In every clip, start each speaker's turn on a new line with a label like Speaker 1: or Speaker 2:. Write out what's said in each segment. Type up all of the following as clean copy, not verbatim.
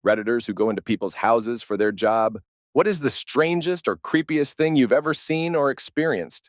Speaker 1: Redditors who go into people's houses for their job. What is the strangest or creepiest thing you've ever seen or experienced?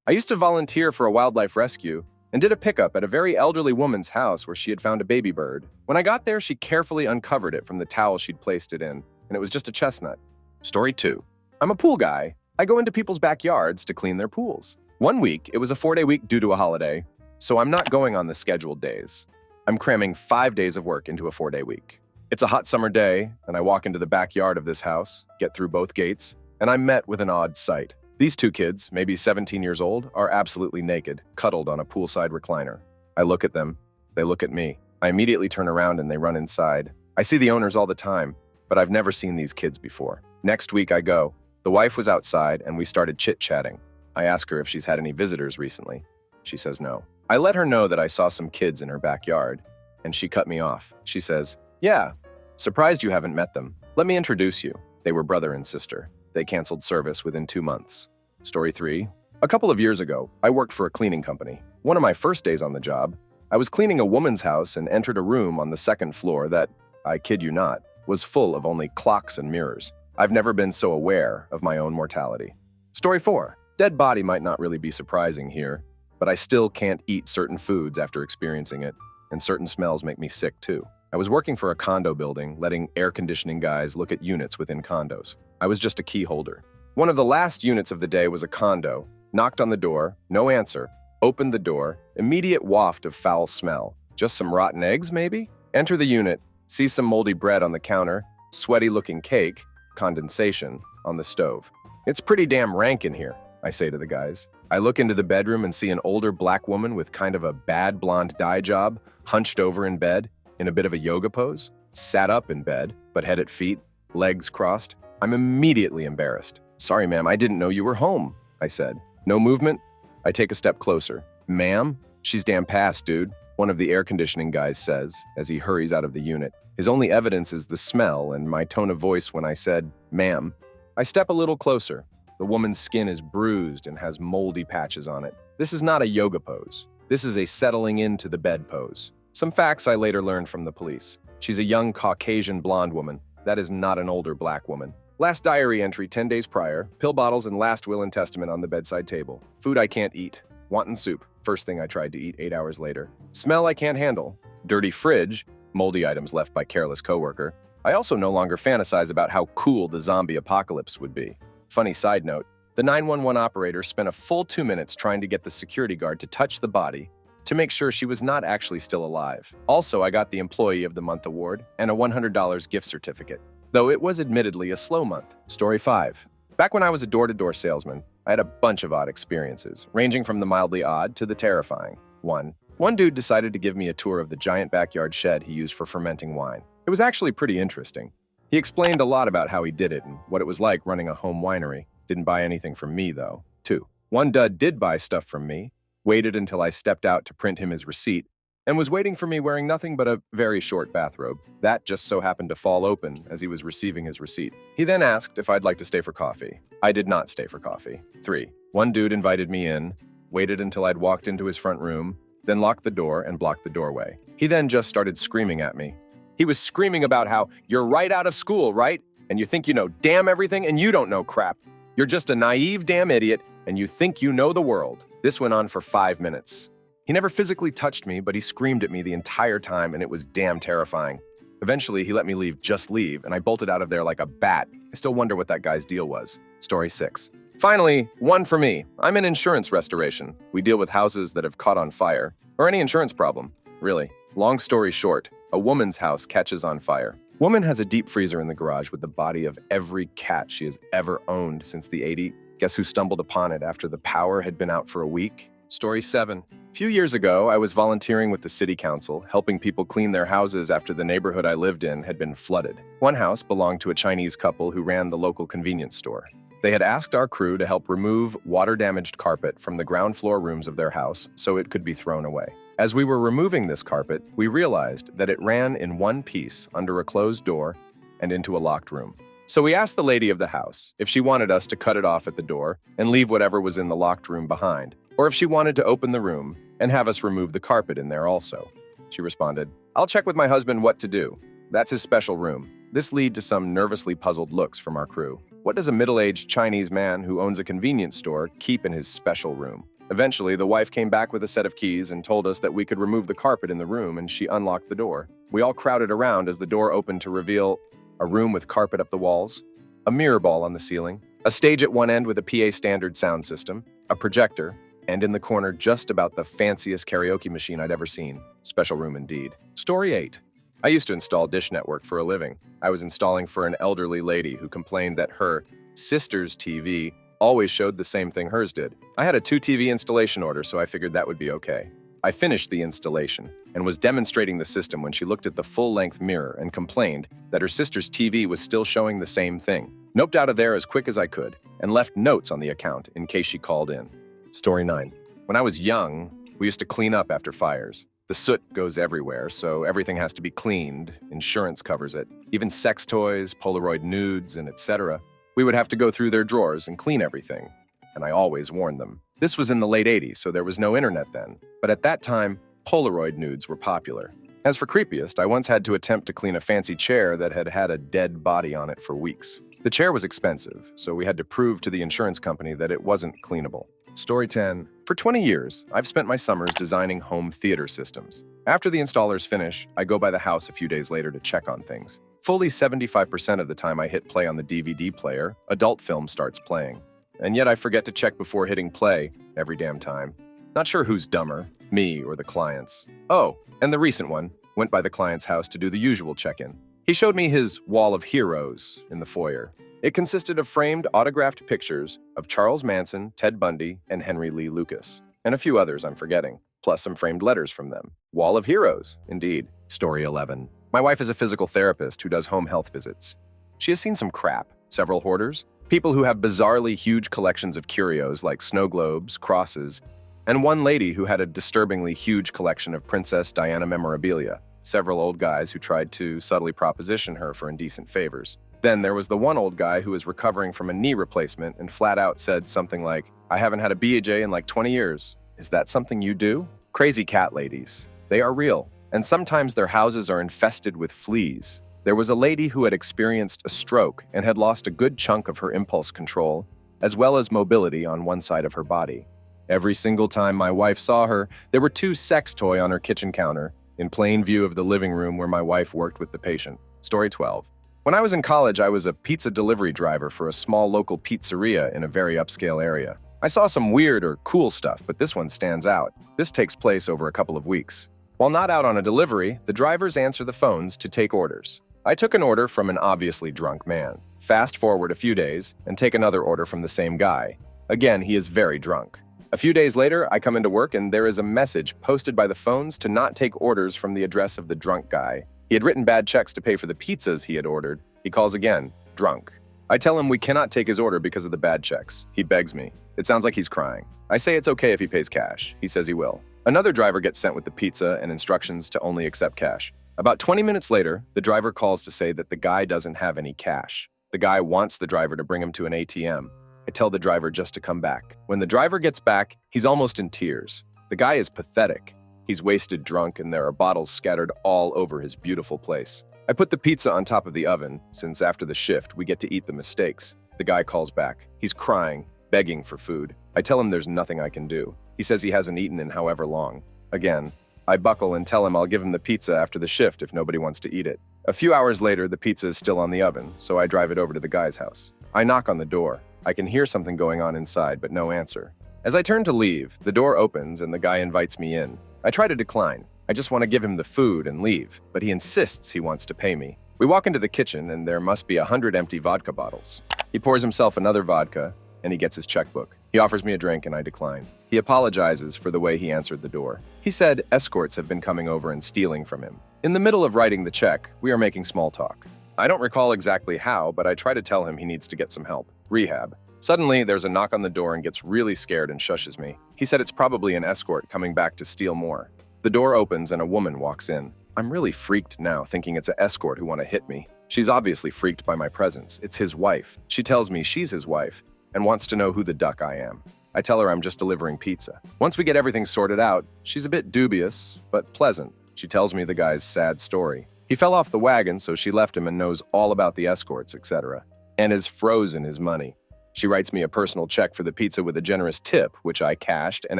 Speaker 1: I used to volunteer for a wildlife rescue and did a pickup at a very elderly woman's house where she had found a baby bird. When I got there, she carefully uncovered it from the towel she'd placed it in, and it was just a chestnut. Story 2. I'm a pool guy. I go into people's backyards to clean their pools. One week, it was a 4-day week due to a holiday, so I'm not going on the scheduled days. I'm cramming 5 days of work into a 4-day week. It's a hot summer day, and I walk into the backyard of this house, get through both gates, and I'm met with an odd sight. These two kids, maybe 17 years old, are absolutely naked, cuddled on a poolside recliner. I look at them. They look at me. I immediately turn around and they run inside. I see the owners all the time, but I've never seen these kids before. Next week I go. The wife was outside and we started chit-chatting. I ask her if she's had any visitors recently. She says no. I let her know that I saw some kids in her backyard, and she cut me off. She says, "Yeah, surprised you haven't met them. Let me introduce you." They were brother and sister. They canceled service within 2 months. Story 3. A couple of years ago, I worked for a cleaning company. One of my first days on the job, I was cleaning a woman's house and entered a room on the second floor that, I kid you not, was full of only clocks and mirrors. I've never been so aware of my own mortality. Story 4. Dead body might not really be surprising here, but I still can't eat certain foods after experiencing it, and certain smells make me sick too. I was working for a condo building, letting air conditioning guys look at units within condos. I was just a key holder. One of the last units of the day was a condo. Knocked on the door, no answer. Opened the door, immediate waft of foul smell. Just some rotten eggs, maybe? Enter the unit, see some moldy bread on the counter, sweaty-looking cake, condensation, on the stove. "It's pretty damn rank in here," I say to the guys. I look into the bedroom and see an older black woman with kind of a bad blonde dye job, hunched over in bed, in a bit of a yoga pose, sat up in bed, but head at feet, legs crossed. I'm immediately embarrassed. "Sorry, ma'am, I didn't know you were home," I said. "No movement?" I take a step closer. "Ma'am? She's damn past, dude," one of the air conditioning guys says as he hurries out of the unit. His only evidence is the smell and my tone of voice when I said, "Ma'am." I step a little closer. The woman's skin is bruised and has moldy patches on it. This is not a yoga pose. This is a settling into the bed pose. Some facts I later learned from the police. She's a young Caucasian blonde woman. That is not an older black woman. Last diary entry 10 days prior, pill bottles and last will and testament on the bedside table. Food I can't eat. Wonton soup, first thing I tried to eat 8 hours later. Smell I can't handle. Dirty fridge, moldy items left by careless coworker. I also no longer fantasize about how cool the zombie apocalypse would be. Funny side note, the 911 operator spent a full 2 minutes trying to get the security guard to touch the body to make sure she was not actually still alive. Also, I got the Employee of the Month award and a $100 gift certificate, though it was admittedly a slow month. Story 5. Back when I was a door-to-door salesman, I had a bunch of odd experiences, ranging from the mildly odd to the terrifying. One dude decided to give me a tour of the giant backyard shed he used for fermenting wine. It was actually pretty interesting. He explained a lot about how he did it and what it was like running a home winery. Didn't buy anything from me, though. 2. One dud did buy stuff from me, waited until I stepped out to print him his receipt, and was waiting for me wearing nothing but a very short bathrobe. That just so happened to fall open as he was receiving his receipt. He then asked if I'd like to stay for coffee. I did not stay for coffee. 3. One dude invited me in, waited until I'd walked into his front room, then locked the door and blocked the doorway. He then just started screaming at me. He was screaming about how, "You're right out of school, right? And you think you know damn everything and you don't know crap. You're just a naive damn idiot and you think you know the world." This went on for 5 minutes. He never physically touched me, but he screamed at me the entire time and it was damn terrifying. Eventually, he let me leave, just leave, and I bolted out of there like a bat. I still wonder what that guy's deal was. Story 6. Finally, one for me. I'm in insurance restoration. We deal with houses that have caught on fire, or any insurance problem, really. Long story short, a woman's house catches on fire. Woman has a deep freezer in the garage with the body of every cat she has ever owned since the 80s. Guess who stumbled upon it after the power had been out for a week? Story 7. A few years ago, I was volunteering with the city council, helping people clean their houses after the neighborhood I lived in had been flooded. One house belonged to a Chinese couple who ran the local convenience store. They had asked our crew to help remove water-damaged carpet from the ground floor rooms of their house so it could be thrown away. As we were removing this carpet, we realized that it ran in one piece under a closed door and into a locked room. So we asked the lady of the house if she wanted us to cut it off at the door and leave whatever was in the locked room behind, or if she wanted to open the room and have us remove the carpet in there also. She responded, "I'll check with my husband what to do." That's his special room. This led to some nervously puzzled looks from our crew. What does a middle-aged Chinese man who owns a convenience store keep in his special room? Eventually, the wife came back with a set of keys and told us that we could remove the carpet in the room, and she unlocked the door. We all crowded around as the door opened to reveal a room with carpet up the walls, a mirror ball on the ceiling, a stage at one end with a PA standard sound system, a projector, and in the corner just about the fanciest karaoke machine I'd ever seen. Special room indeed. Story 8. I used to install Dish Network for a living. I was installing for an elderly lady who complained that her sister's TV always showed the same thing hers did. I had a 2 TV installation order, so I figured that would be okay. I finished the installation and was demonstrating the system when she looked at the full-length mirror and complained that her sister's TV was still showing the same thing. Noped out of there as quick as I could and left notes on the account in case she called in. Story 9. When I was young, we used to clean up after fires. The soot goes everywhere, so everything has to be cleaned. Insurance covers it. Even sex toys, Polaroid nudes, and etc. We would have to go through their drawers and clean everything, and I always warned them. This was in the late 80s, so there was no internet then. But at that time, Polaroid nudes were popular. As for creepiest, I once had to attempt to clean a fancy chair that had had a dead body on it for weeks. The chair was expensive, so we had to prove to the insurance company that it wasn't cleanable. Story 10. For 20 years, I've spent my summers designing home theater systems. After the installers finish, I go by the house a few days later to check on things. Fully 75% of the time I hit play on the DVD player, adult film starts playing. And yet I forget to check before hitting play every damn time. Not sure who's dumber, me or the clients. Oh, and the recent one, went by the client's house to do the usual check-in. He showed me his wall of heroes in the foyer. It consisted of framed autographed pictures of Charles Manson, Ted Bundy, and Henry Lee Lucas, and a few others I'm forgetting, plus some framed letters from them. Wall of heroes, indeed. Story 11. My wife is a physical therapist who does home health visits. She has seen some crap. Several hoarders, people who have bizarrely huge collections of curios like snow globes, crosses, and one lady who had a disturbingly huge collection of Princess Diana memorabilia. Several old guys who tried to subtly proposition her for indecent favors. Then there was the one old guy who was recovering from a knee replacement and flat out said something like, "I haven't had a BJ in like 20 years. Is that something you do?" Crazy cat ladies. They are real. And sometimes their houses are infested with fleas. There was a lady who had experienced a stroke and had lost a good chunk of her impulse control, as well as mobility on one side of her body. Every single time my wife saw her, there were 2 sex toys on her kitchen counter, in plain view of the living room where my wife worked with the patient. Story 12. When I was in college, I was a pizza delivery driver for a small local pizzeria in a very upscale area. I saw some weird or cool stuff, but this one stands out. This takes place over a couple of weeks. While not out on a delivery, the drivers answer the phones to take orders. I took an order from an obviously drunk man. Fast forward a few days and take another order from the same guy. Again, he is very drunk. A few days later, I come into work and there is a message posted by the phones to not take orders from the address of the drunk guy. He had written bad checks to pay for the pizzas he had ordered. He calls again, drunk. I tell him we cannot take his order because of the bad checks. He begs me. It sounds like he's crying. I say it's okay if he pays cash. He says he will. Another driver gets sent with the pizza and instructions to only accept cash. About 20 minutes later, the driver calls to say that the guy doesn't have any cash. The guy wants the driver to bring him to an ATM. I tell the driver just to come back. When the driver gets back, he's almost in tears. The guy is pathetic. He's wasted drunk and there are bottles scattered all over his beautiful place. I put the pizza on top of the oven, since after the shift, we get to eat the mistakes. The guy calls back. He's crying, begging for food. I tell him there's nothing I can do. He says he hasn't eaten in however long. Again, I buckle and tell him I'll give him the pizza after the shift if nobody wants to eat it. A few hours later, the pizza is still on the oven, so I drive it over to the guy's house. I knock on the door. I can hear something going on inside, but no answer. As I turn to leave, the door opens and the guy invites me in. I try to decline. I just want to give him the food and leave, but he insists he wants to pay me. We walk into the kitchen and there must be 100 empty vodka bottles. He pours himself another vodka and he gets his checkbook. He offers me a drink and I decline. He apologizes for the way he answered the door. He said escorts have been coming over and stealing from him. In the middle of writing the check, we are making small talk. I don't recall exactly how, but I try to tell him he needs to get some help. Rehab. Suddenly, there's a knock on the door and gets really scared and shushes me. He said it's probably an escort coming back to steal more. The door opens and a woman walks in. I'm really freaked now, thinking it's an escort who want to hit me. She's obviously freaked by my presence. It's his wife. She tells me she's his wife and wants to know who the duck I am. I tell her I'm just delivering pizza. Once we get everything sorted out, she's a bit dubious, but pleasant. She tells me the guy's sad story. He fell off the wagon, so she left him and knows all about the escorts, etc. And has frozen his money. She writes me a personal check for the pizza with a generous tip, which I cashed, and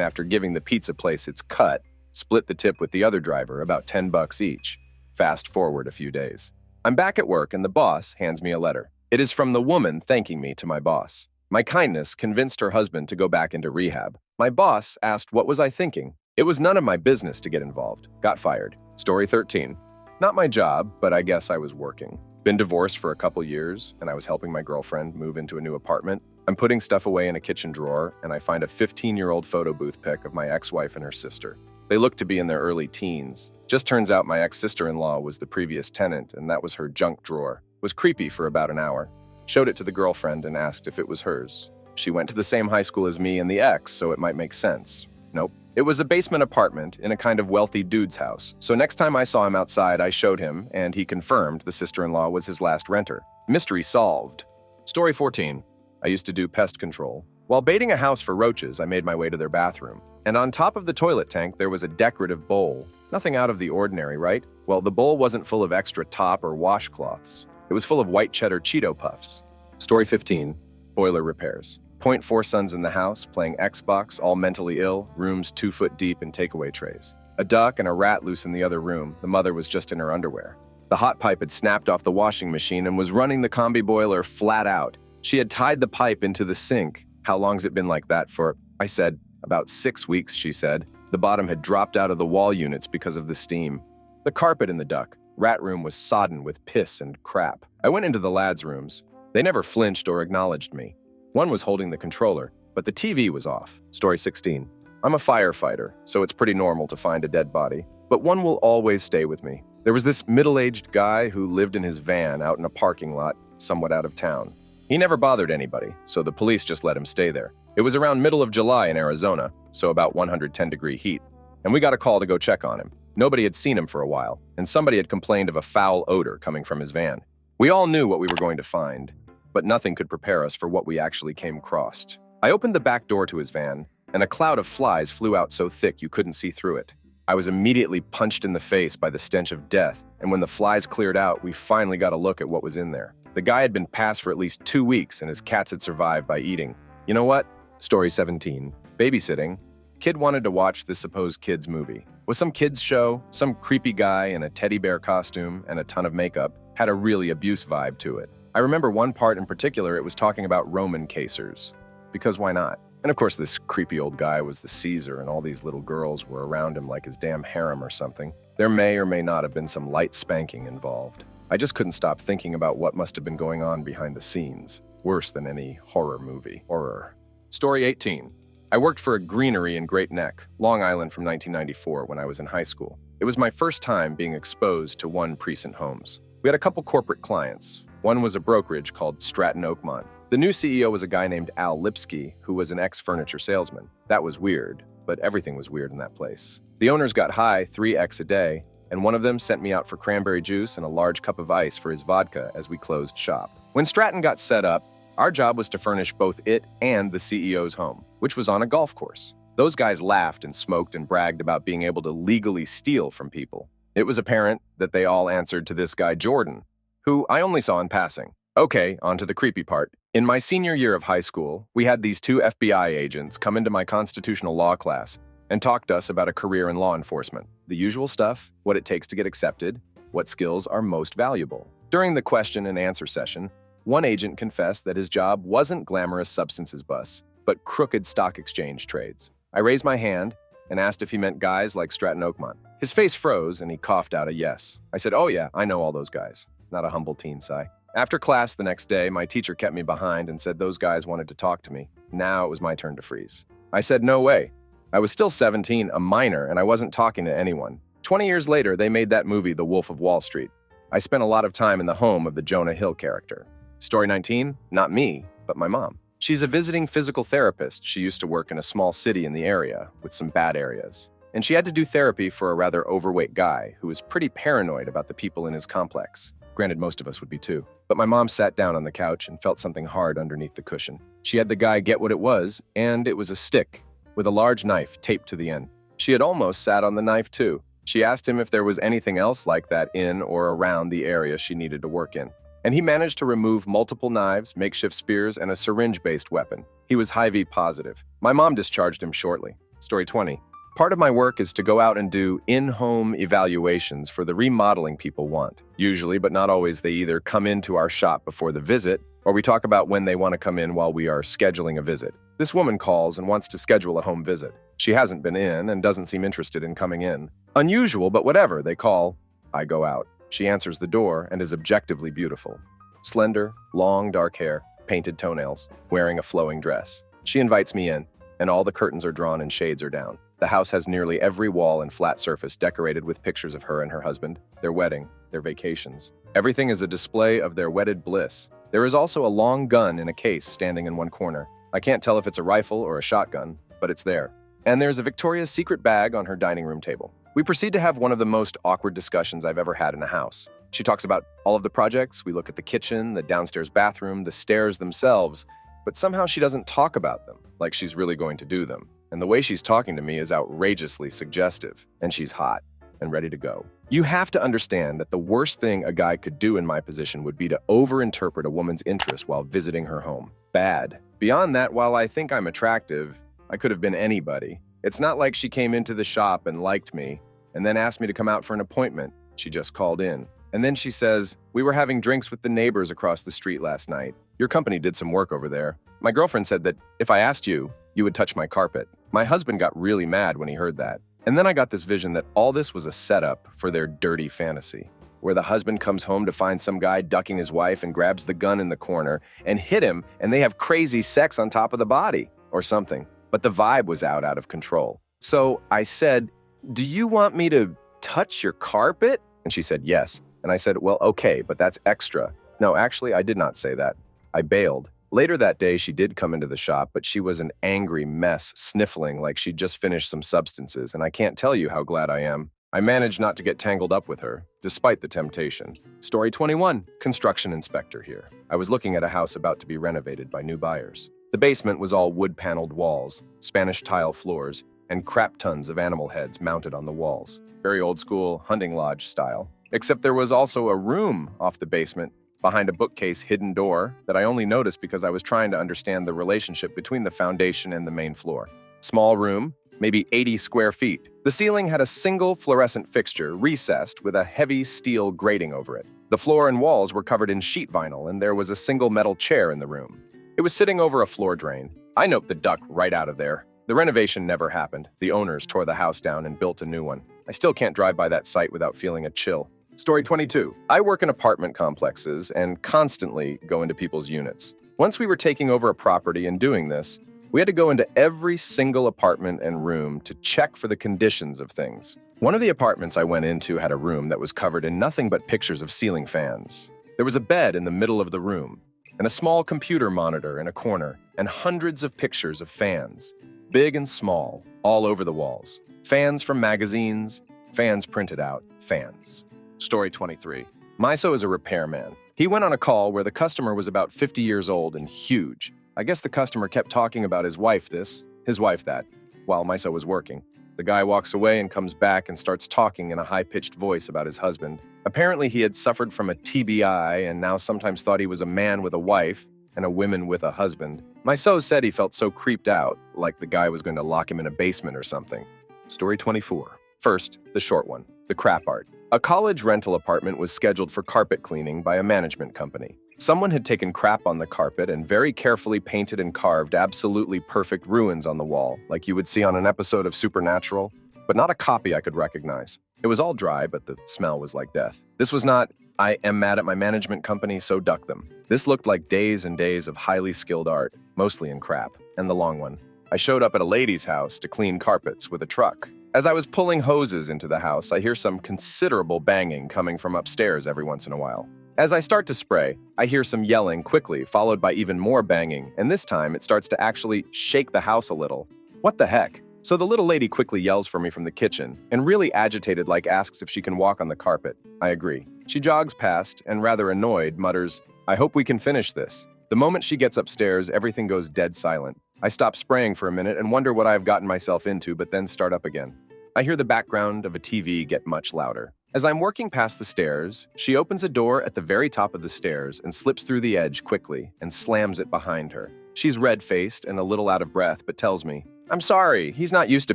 Speaker 1: after giving the pizza place its cut, split the tip with the other driver, about $10 each. Fast forward a few days. I'm back at work and the boss hands me a letter. It is from the woman thanking me to my boss. My kindness convinced her husband to go back into rehab. My boss asked what was I thinking. It was none of my business to get involved. Got fired. Story 13. Not my job, but I guess I was working. Been divorced for a couple years, and I was helping my girlfriend move into a new apartment. I'm putting stuff away in a kitchen drawer, and I find a 15-year-old photo booth pic of my ex-wife and her sister. They look to be in their early teens. Just turns out my ex-sister-in-law was the previous tenant, and that was her junk drawer. Was creepy for about an hour. Showed it to the girlfriend and asked if it was hers. She went to the same high school as me and the ex, so it might make sense. Nope. It was a basement apartment in a kind of wealthy dude's house. So next time I saw him outside, I showed him, and he confirmed the sister-in-law was his last renter. Mystery solved. Story 14. I used to do pest control. While baiting a house for roaches, I made my way to their bathroom. And on top of the toilet tank, there was a decorative bowl. Nothing out of the ordinary, right? Well, the bowl wasn't full of extra top or washcloths. It was full of white cheddar Cheeto Puffs. Story 15. Boiler repairs. 0.4 sons in the house, playing Xbox, all mentally ill, rooms 2 foot deep in takeaway trays. A duck and a rat loose in the other room. The mother was just in her underwear. The hot pipe had snapped off the washing machine and was running the combi boiler flat out. She had tied the pipe into the sink. How long's it been like that for? I said, about 6 weeks, she said. The bottom had dropped out of the wall units because of the steam. The carpet in the duck. Rat room was sodden with piss and crap. I went into the lads' rooms. They never flinched or acknowledged me. One was holding the controller, but the TV was off. Story 16. I'm a firefighter, so it's pretty normal to find a dead body, but one will always stay with me. There was this middle-aged guy who lived in his van out in a parking lot, somewhat out of town. He never bothered anybody, so the police just let him stay there. It was around middle of July in Arizona, so about 110-degree heat, and we got a call to go check on him. Nobody had seen him for a while, and somebody had complained of a foul odor coming from his van. We all knew what we were going to find, but nothing could prepare us for what we actually came across. I opened the back door to his van, and a cloud of flies flew out so thick you couldn't see through it. I was immediately punched in the face by the stench of death, and when the flies cleared out, we finally got a look at what was in there. The guy had been passed for at least 2 weeks, and his cats had survived by eating. You know what? Story 17. Babysitting. Kid wanted to watch the supposed kids movie. Was some kids show, some creepy guy in a teddy bear costume and a ton of makeup, had a really abuse vibe to it. I remember one part in particular, it was talking about Roman caesars. Because why not? And of course this creepy old guy was the Caesar and all these little girls were around him like his damn harem or something. There may or may not have been some light spanking involved. I just couldn't stop thinking about what must have been going on behind the scenes. Worse than any horror movie. Horror. Story 18. I worked for a greenery in Great Neck, Long Island from 1994 when I was in high school. It was my first time being exposed to one precinct homes. We had a couple corporate clients. One was a brokerage called Stratton Oakmont. The new CEO was a guy named Al Lipsky, who was an ex-furniture salesman. That was weird, but everything was weird in that place. The owners got high 3x a day, and one of them sent me out for cranberry juice and a large cup of ice for his vodka as we closed shop. When Stratton got set up, our job was to furnish both it and the CEO's home, which was on a golf course. Those guys laughed and smoked and bragged about being able to legally steal from people. It was apparent that they all answered to this guy Jordan, who I only saw in passing. Okay, on to the creepy part. In my senior year of high school, we had these 2 FBI agents come into my constitutional law class and talk to us about a career in law enforcement. The usual stuff, what it takes to get accepted, what skills are most valuable. During the question and answer session, one agent confessed that his job wasn't glamorous substances busts, but crooked stock exchange trades. I raised my hand and asked if he meant guys like Stratton Oakmont. His face froze and he coughed out a yes. I said, oh yeah, I know all those guys. Not a humble teen sigh. After class the next day, my teacher kept me behind and said those guys wanted to talk to me. Now it was my turn to freeze. I said, no way. I was still 17, a minor, and I wasn't talking to anyone. 20 years later, they made that movie, The Wolf of Wall Street. I spent a lot of time in the home of the Jonah Hill character. Story 19, not me, but my mom. She's a visiting physical therapist. She used to work in a small city in the area with some bad areas. And she had to do therapy for a rather overweight guy who was pretty paranoid about the people in his complex. Granted, most of us would be too. But my mom sat down on the couch and felt something hard underneath the cushion. She had the guy get what it was, and it was a stick with a large knife taped to the end. She had almost sat on the knife too. She asked him if there was anything else like that in or around the area she needed to work in. And he managed to remove multiple knives, makeshift spears, and a syringe-based weapon. He was HIV positive. My mom discharged him shortly. Story 20. Part of my work is to go out and do in-home evaluations for the remodeling people want. Usually, but not always, they either come into our shop before the visit, or we talk about when they want to come in while we are scheduling a visit. This woman calls and wants to schedule a home visit. She hasn't been in and doesn't seem interested in coming in. Unusual, but whatever. They call. I go out. She answers the door and is objectively beautiful. Slender, long dark hair, painted toenails, wearing a flowing dress. She invites me in, and all the curtains are drawn and shades are down. The house has nearly every wall and flat surface decorated with pictures of her and her husband, their wedding, their vacations. Everything is a display of their wedded bliss. There is also a long gun in a case standing in one corner. I can't tell if it's a rifle or a shotgun, but it's there. And there's a Victoria's Secret bag on her dining room table. We proceed to have one of the most awkward discussions I've ever had in a house. She talks about all of the projects. We look at the kitchen, the downstairs bathroom, the stairs themselves, but somehow she doesn't talk about them like she's really going to do them. And the way she's talking to me is outrageously suggestive, and she's hot and ready to go. You have to understand that the worst thing a guy could do in my position would be to overinterpret a woman's interest while visiting her home. Bad. Beyond that, while I think I'm attractive, I could have been anybody. It's not like she came into the shop and liked me and then asked me to come out for an appointment. She just called in. And then she says, "We were having drinks with the neighbors across the street last night. Your company did some work over there. My girlfriend said that if I asked you, you would touch my carpet." My husband got really mad when he heard that. And then I got this vision that all this was a setup for their dirty fantasy, where the husband comes home to find some guy ducking his wife and grabs the gun in the corner and hit him, and they have crazy sex on top of the body or something. But the vibe was out of control. So I said, "Do you want me to touch your carpet?" And she said, "Yes." And I said, "Well, okay, but that's extra." No, actually, I did not say that. I bailed. Later that day, she did come into the shop, but she was an angry mess, sniffling like she'd just finished some substances, and I can't tell you how glad I am. I managed not to get tangled up with her, despite the temptation. Story 21, construction inspector here. I was looking at a house about to be renovated by new buyers. The basement was all wood-paneled walls, Spanish tile floors, and crap tons of animal heads mounted on the walls. Very old-school, hunting lodge style. Except there was also a room off the basement, behind a bookcase hidden door that I only noticed because I was trying to understand the relationship between the foundation and the main floor. Small room, maybe 80 square feet. The ceiling had a single fluorescent fixture, recessed with a heavy steel grating over it. The floor and walls were covered in sheet vinyl, and there was a single metal chair in the room. It was sitting over a floor drain. I noped the duck right out of there. The renovation never happened. The owners tore the house down and built a new one. I still can't drive by that site without feeling a chill. Story 22. I work in apartment complexes and constantly go into people's units. Once we were taking over a property and doing this, we had to go into every single apartment and room to check for the conditions of things. One of the apartments I went into had a room that was covered in nothing but pictures of ceiling fans. There was a bed in the middle of the room, and a small computer monitor in a corner, and hundreds of pictures of fans, big and small, all over the walls. Fans from magazines, fans printed out, fans. Story 23. Miso is a repairman. He went on a call where the customer was about 50 years old and huge. I guess the customer kept talking about his wife this, his wife that, while Miso was working. The guy walks away and comes back and starts talking in a high-pitched voice about his husband. Apparently he had suffered from a TBI and now sometimes thought he was a man with a wife and a woman with a husband. Miso said he felt so creeped out, like the guy was going to lock him in a basement or something. Story 24. First, the short one, the crap art. A college rental apartment was scheduled for carpet cleaning by a management company. Someone had taken crap on the carpet and very carefully painted and carved absolutely perfect ruins on the wall, like you would see on an episode of Supernatural, but not a copy I could recognize. It was all dry, but the smell was like death. This was not, "I am mad at my management company, so duck them." This looked like days and days of highly skilled art, mostly in crap, and the long one. I showed up at a lady's house to clean carpets with a truck. As I was pulling hoses into the house, I hear some considerable banging coming from upstairs every once in a while. As I start to spray, I hear some yelling quickly, followed by even more banging, and this time it starts to actually shake the house a little. What the heck? So the little lady quickly yells for me from the kitchen, and really agitated like asks if she can walk on the carpet. I agree. She jogs past, and rather annoyed, mutters, "I hope we can finish this." The moment she gets upstairs, everything goes dead silent. I stop spraying for a minute and wonder what I have gotten myself into, but then start up again. I hear the background of a TV get much louder. As I'm working past the stairs, she opens a door at the very top of the stairs and slips through the edge quickly and slams it behind her. She's red-faced and a little out of breath, but tells me, "I'm sorry, he's not used to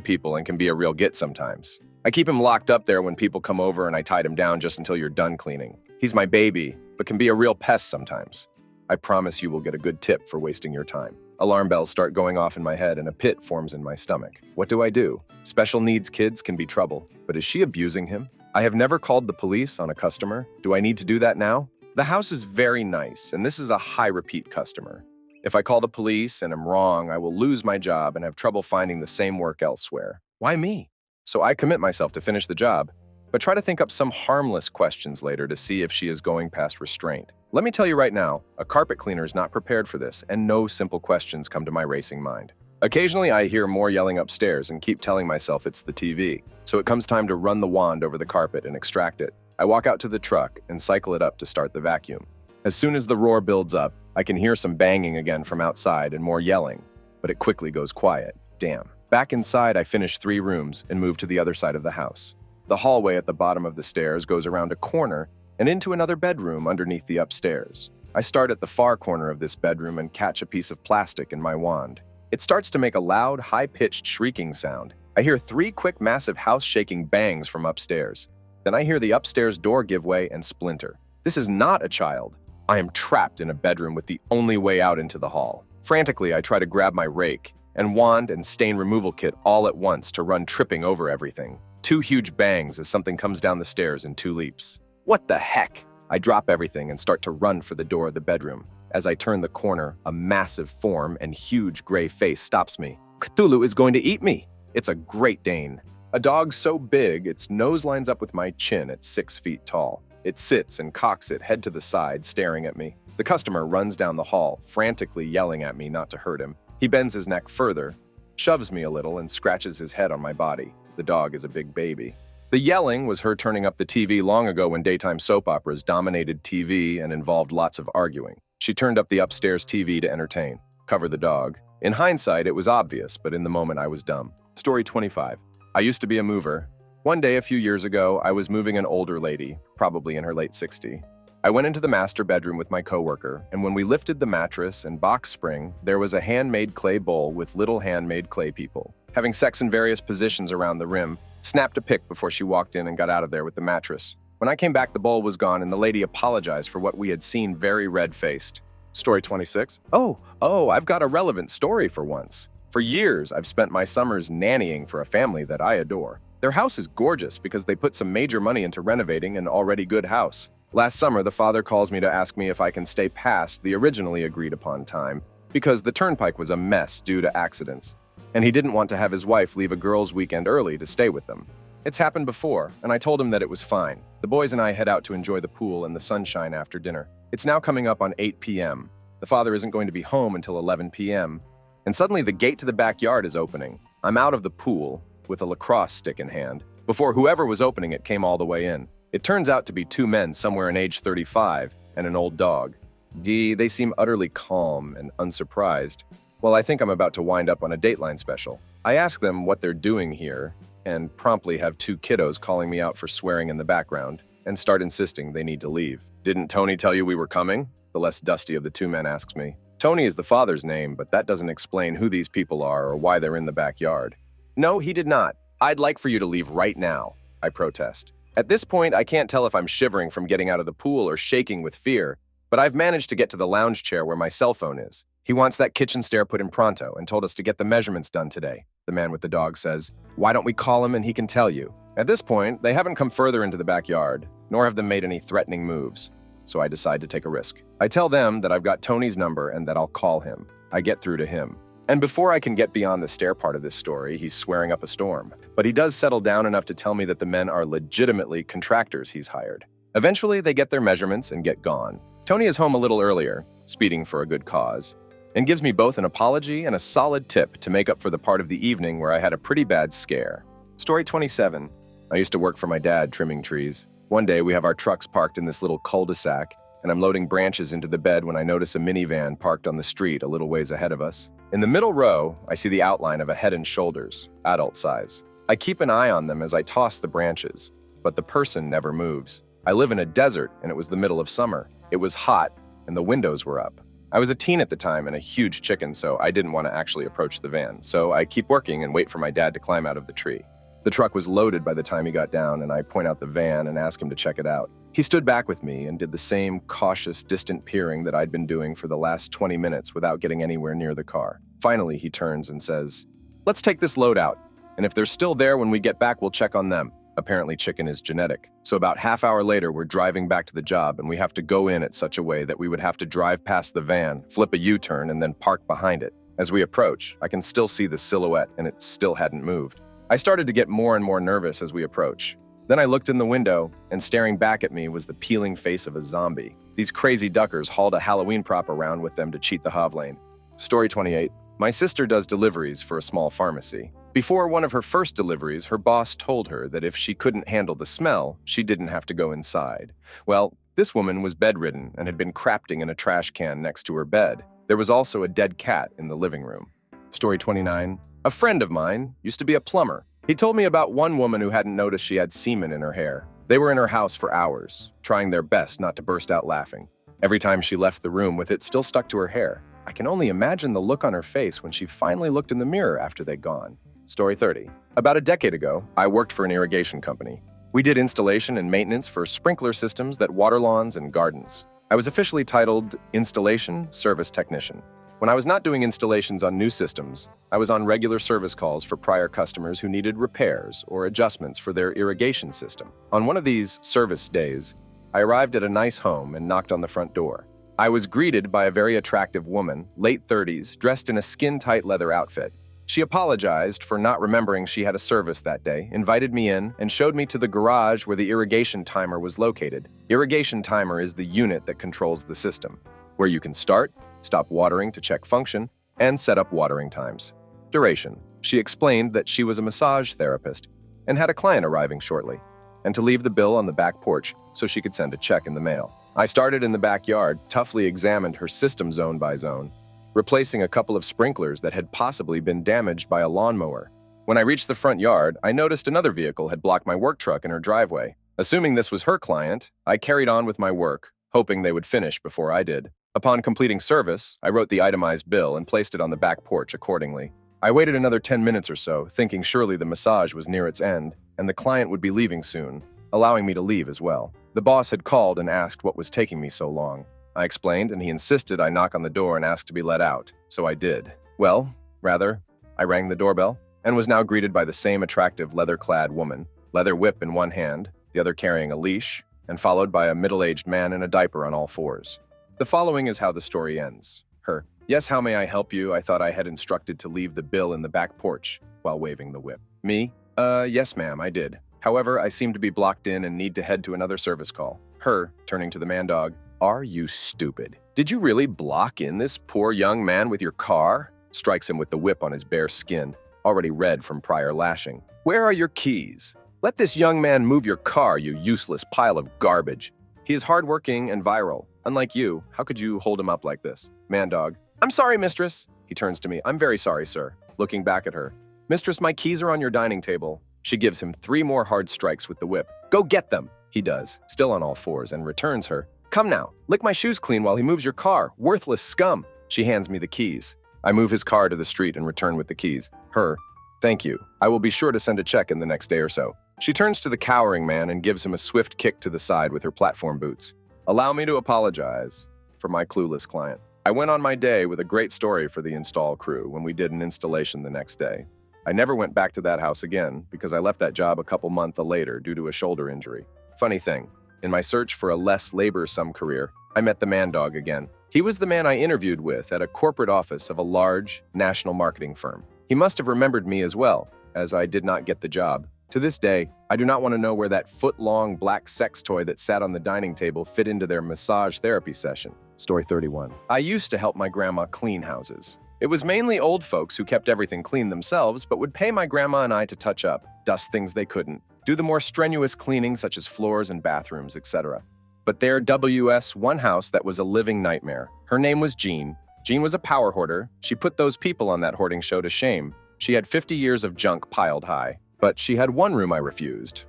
Speaker 1: people and can be a real git sometimes. I keep him locked up there when people come over and I tied him down just until you're done cleaning. He's my baby, but can be a real pest sometimes. I promise you will get a good tip for wasting your time." Alarm bells start going off in my head and a pit forms in my stomach. What do I do? Special needs kids can be trouble, but is she abusing him? I have never called the police on a customer. Do I need to do that now? The house is very nice, and this is a high repeat customer. If I call the police and am wrong, I will lose my job and have trouble finding the same work elsewhere. Why me? So I commit myself to finish the job, but try to think up some harmless questions later to see if she is going past restraint. Let me tell you right now, a carpet cleaner is not prepared for this, and no simple questions come to my racing mind. Occasionally, I hear more yelling upstairs and keep telling myself it's the TV, so it comes time to run the wand over the carpet and extract it. I walk out to the truck and cycle it up to start the vacuum. As soon as the roar builds up, I can hear some banging again from outside and more yelling, but it quickly goes quiet. Damn. Back inside, I finish 3 rooms and move to the other side of the house. The hallway at the bottom of the stairs goes around a corner and into another bedroom underneath the upstairs. I start at the far corner of this bedroom and catch a piece of plastic in my wand. It starts to make a loud, high-pitched shrieking sound. I hear 3 quick, massive house-shaking bangs from upstairs. Then I hear the upstairs door give way and splinter. This is not a child. I am trapped in a bedroom with the only way out into the hall. Frantically, I try to grab my rake and wand and stain removal kit all at once to run tripping over everything. 2 huge bangs as something comes down the stairs in 2 leaps. What the heck? I drop everything and start to run for the door of the bedroom. As I turn the corner, a massive form and huge gray face stops me. Cthulhu is going to eat me! It's a Great Dane. A dog so big, its nose lines up with my chin at 6 feet tall. It sits and cocks it head to the side, staring at me. The customer runs down the hall, frantically yelling at me not to hurt him. He bends his neck further, shoves me a little, and scratches his head on my body. The dog is a big baby. The yelling was her turning up the TV long ago when daytime soap operas dominated TV and involved lots of arguing. She turned up the upstairs TV to entertain. Cover the dog. In hindsight, it was obvious, but in the moment I was dumb. Story 25. I used to be a mover. One day a few years ago, I was moving an older lady, probably in her late 60s. I went into the master bedroom with my coworker, and when we lifted the mattress and box spring, there was a handmade clay bowl with little handmade clay people, having sex in various positions around the rim, snapped a pic before she walked in and got out of there with the mattress. When I came back, the bowl was gone, and the lady apologized for what we had seen, very red-faced. Story 26. Oh, I've got a relevant story for once. For years, I've spent my summers nannying for a family that I adore. Their house is gorgeous because they put some major money into renovating an already good house. Last summer, the father calls me to ask me if I can stay past the originally agreed-upon time because the turnpike was a mess due to accidents, and he didn't want to have his wife leave a girls' weekend early to stay with them. It's happened before, and I told him that it was fine. The boys and I head out to enjoy the pool and the sunshine after dinner. It's now coming up on 8 p.m. The father isn't going to be home until 11 p.m., and suddenly the gate to the backyard is opening. I'm out of the pool with a lacrosse stick in hand before whoever was opening it came all the way in. It turns out to be 2 men somewhere in age 35 and an old dog. They seem utterly calm and unsurprised. Well, I think I'm about to wind up on a Dateline special. I ask them what they're doing here and promptly have 2 kiddos calling me out for swearing in the background and start insisting they need to leave. Didn't Tony tell you we were coming? The less dusty of the 2 men asks me. Tony is the father's name, but that doesn't explain who these people are or why they're in the backyard. No, he did not. I'd like for you to leave right now, I protest. At this point, I can't tell if I'm shivering from getting out of the pool or shaking with fear, but I've managed to get to the lounge chair where my cell phone is. He wants that kitchen stair put in pronto and told us to get the measurements done today. The man with the dog says, "Why don't we call him and he can tell you?" At this point, they haven't come further into the backyard, nor have they made any threatening moves, so I decide to take a risk. I tell them that I've got Tony's number and that I'll call him. I get through to him. And before I can get beyond the stair part of this story, he's swearing up a storm. But he does settle down enough to tell me that the men are legitimately contractors he's hired. Eventually, they get their measurements and get gone. Tony is home a little earlier, speeding for a good cause, and gives me both an apology and a solid tip to make up for the part of the evening where I had a pretty bad scare. Story 27. I used to work for my dad trimming trees. One day, we have our trucks parked in this little cul-de-sac, and I'm loading branches into the bed when I notice a minivan parked on the street a little ways ahead of us. In the middle row, I see the outline of a Head & Shoulders, adult size. I keep an eye on them as I toss the branches, but the person never moves. I live in a desert, and it was the middle of summer. It was hot, and the windows were up. I was a teen at the time and a huge chicken, so I didn't want to actually approach the van. So I keep working and wait for my dad to climb out of the tree. The truck was loaded by the time he got down, and I point out the van and ask him to check it out. He stood back with me and did the same cautious, distant peering that I'd been doing for the last 20 minutes without getting anywhere near the car. Finally, he turns and says, "Let's take this load out, and if they're still there when we get back, we'll check on them." Apparently chicken is genetic. So about half hour later, we're driving back to the job, and we have to go in at such a way that we would have to drive past the van, flip a U-turn, and then park behind it. As we approach, I can still see the silhouette, and it still hadn't moved. I started to get more and more nervous as we approach. Then I looked in the window, and staring back at me was the peeling face of a zombie. These crazy duckers hauled a Halloween prop around with them to cheat the Hovlane. Story 28. My sister does deliveries for a small pharmacy. Before one of her first deliveries, her boss told her that if she couldn't handle the smell, she didn't have to go inside. Well, this woman was bedridden and had been crafting in a trash can next to her bed. There was also a dead cat in the living room. Story 29. A friend of mine used to be a plumber. He told me about one woman who hadn't noticed she had semen in her hair. They were in her house for hours, trying their best not to burst out laughing. Every time she left the room with it still stuck to her hair. I can only imagine the look on her face when she finally looked in the mirror after they'd gone. Story 30. About a decade ago, I worked for an irrigation company. We did installation and maintenance for sprinkler systems that water lawns and gardens. I was officially titled Installation Service Technician. When I was not doing installations on new systems, I was on regular service calls for prior customers who needed repairs or adjustments for their irrigation system. On one of these service days, I arrived at a nice home and knocked on the front door. I was greeted by a very attractive woman, late 30s, dressed in a skin-tight leather outfit. She apologized for not remembering she had a service that day, invited me in, and showed me to the garage where the irrigation timer was located. Irrigation timer is the unit that controls the system, where you can start, stop watering to check function, and set up watering times. Duration. She explained that she was a massage therapist and had a client arriving shortly, and to leave the bill on the back porch so she could send a check in the mail. I started in the backyard, toughly examined her system zone by zone, replacing a couple of sprinklers that had possibly been damaged by a lawnmower. When I reached the front yard, I noticed another vehicle had blocked my work truck in her driveway. Assuming this was her client, I carried on with my work, hoping they would finish before I did. Upon completing service, I wrote the itemized bill and placed it on the back porch accordingly. I waited another 10 minutes or so, thinking surely the massage was near its end, and the client would be leaving soon, allowing me to leave as well. The boss had called and asked what was taking me so long. I explained, and he insisted I knock on the door and ask to be let out, so I did. I rang the doorbell, and was now greeted by the same attractive leather-clad woman, leather whip in one hand, the other carrying a leash, and followed by a middle-aged man in a diaper on all fours. The following is how the story ends. Her, "Yes, how may I help you? I thought I had instructed to leave the bill in the back porch," while waving the whip. Me, yes ma'am, I did. However, I seem to be blocked in and need to head to another service call. Her, turning to the man dog, "Are you stupid? Did you really block in this poor young man with your car?" Strikes him with the whip on his bare skin, already red from prior lashing. "Where are your keys? Let this young man move your car, you useless pile of garbage. He is hardworking and viral. Unlike you, how could you hold him up like this?" Man dog, "I'm sorry, mistress." He turns to me, "I'm very sorry, sir." Looking back at her, "Mistress, my keys are on your dining table." She gives him 3 more hard strikes with the whip. "Go get them." He does, still on all fours, and returns her. "Come now, lick my shoes clean while he moves your car, worthless scum." She hands me the keys. I move his car to the street and return with the keys. Her, "Thank you. I will be sure to send a check in the next day or so." She turns to the cowering man and gives him a swift kick to the side with her platform boots. "Allow me to apologize for my clueless client. I went on my day with a great story for the install crew when we did an installation the next day. I never went back to that house again because I left that job a couple months later due to a shoulder injury. Funny thing, in my search for a less laborsome career, I met the man dog again. He was the man I interviewed with at a corporate office of a large national marketing firm. He must have remembered me as well, as I did not get the job. To this day, I do not want to know where that foot-long black sex toy that sat on the dining table fit into their massage therapy session. Story 31. I used to help my grandma clean houses. It was mainly old folks who kept everything clean themselves, but would pay my grandma and I to touch up, dust things they couldn't, do the more strenuous cleaning such as floors and bathrooms, etc. But there was one house that was a living nightmare. Her name was Jean. Jean was a power hoarder. She put those people on that hoarding show to shame. She had 50 years of junk piled high. But she had one room I refused,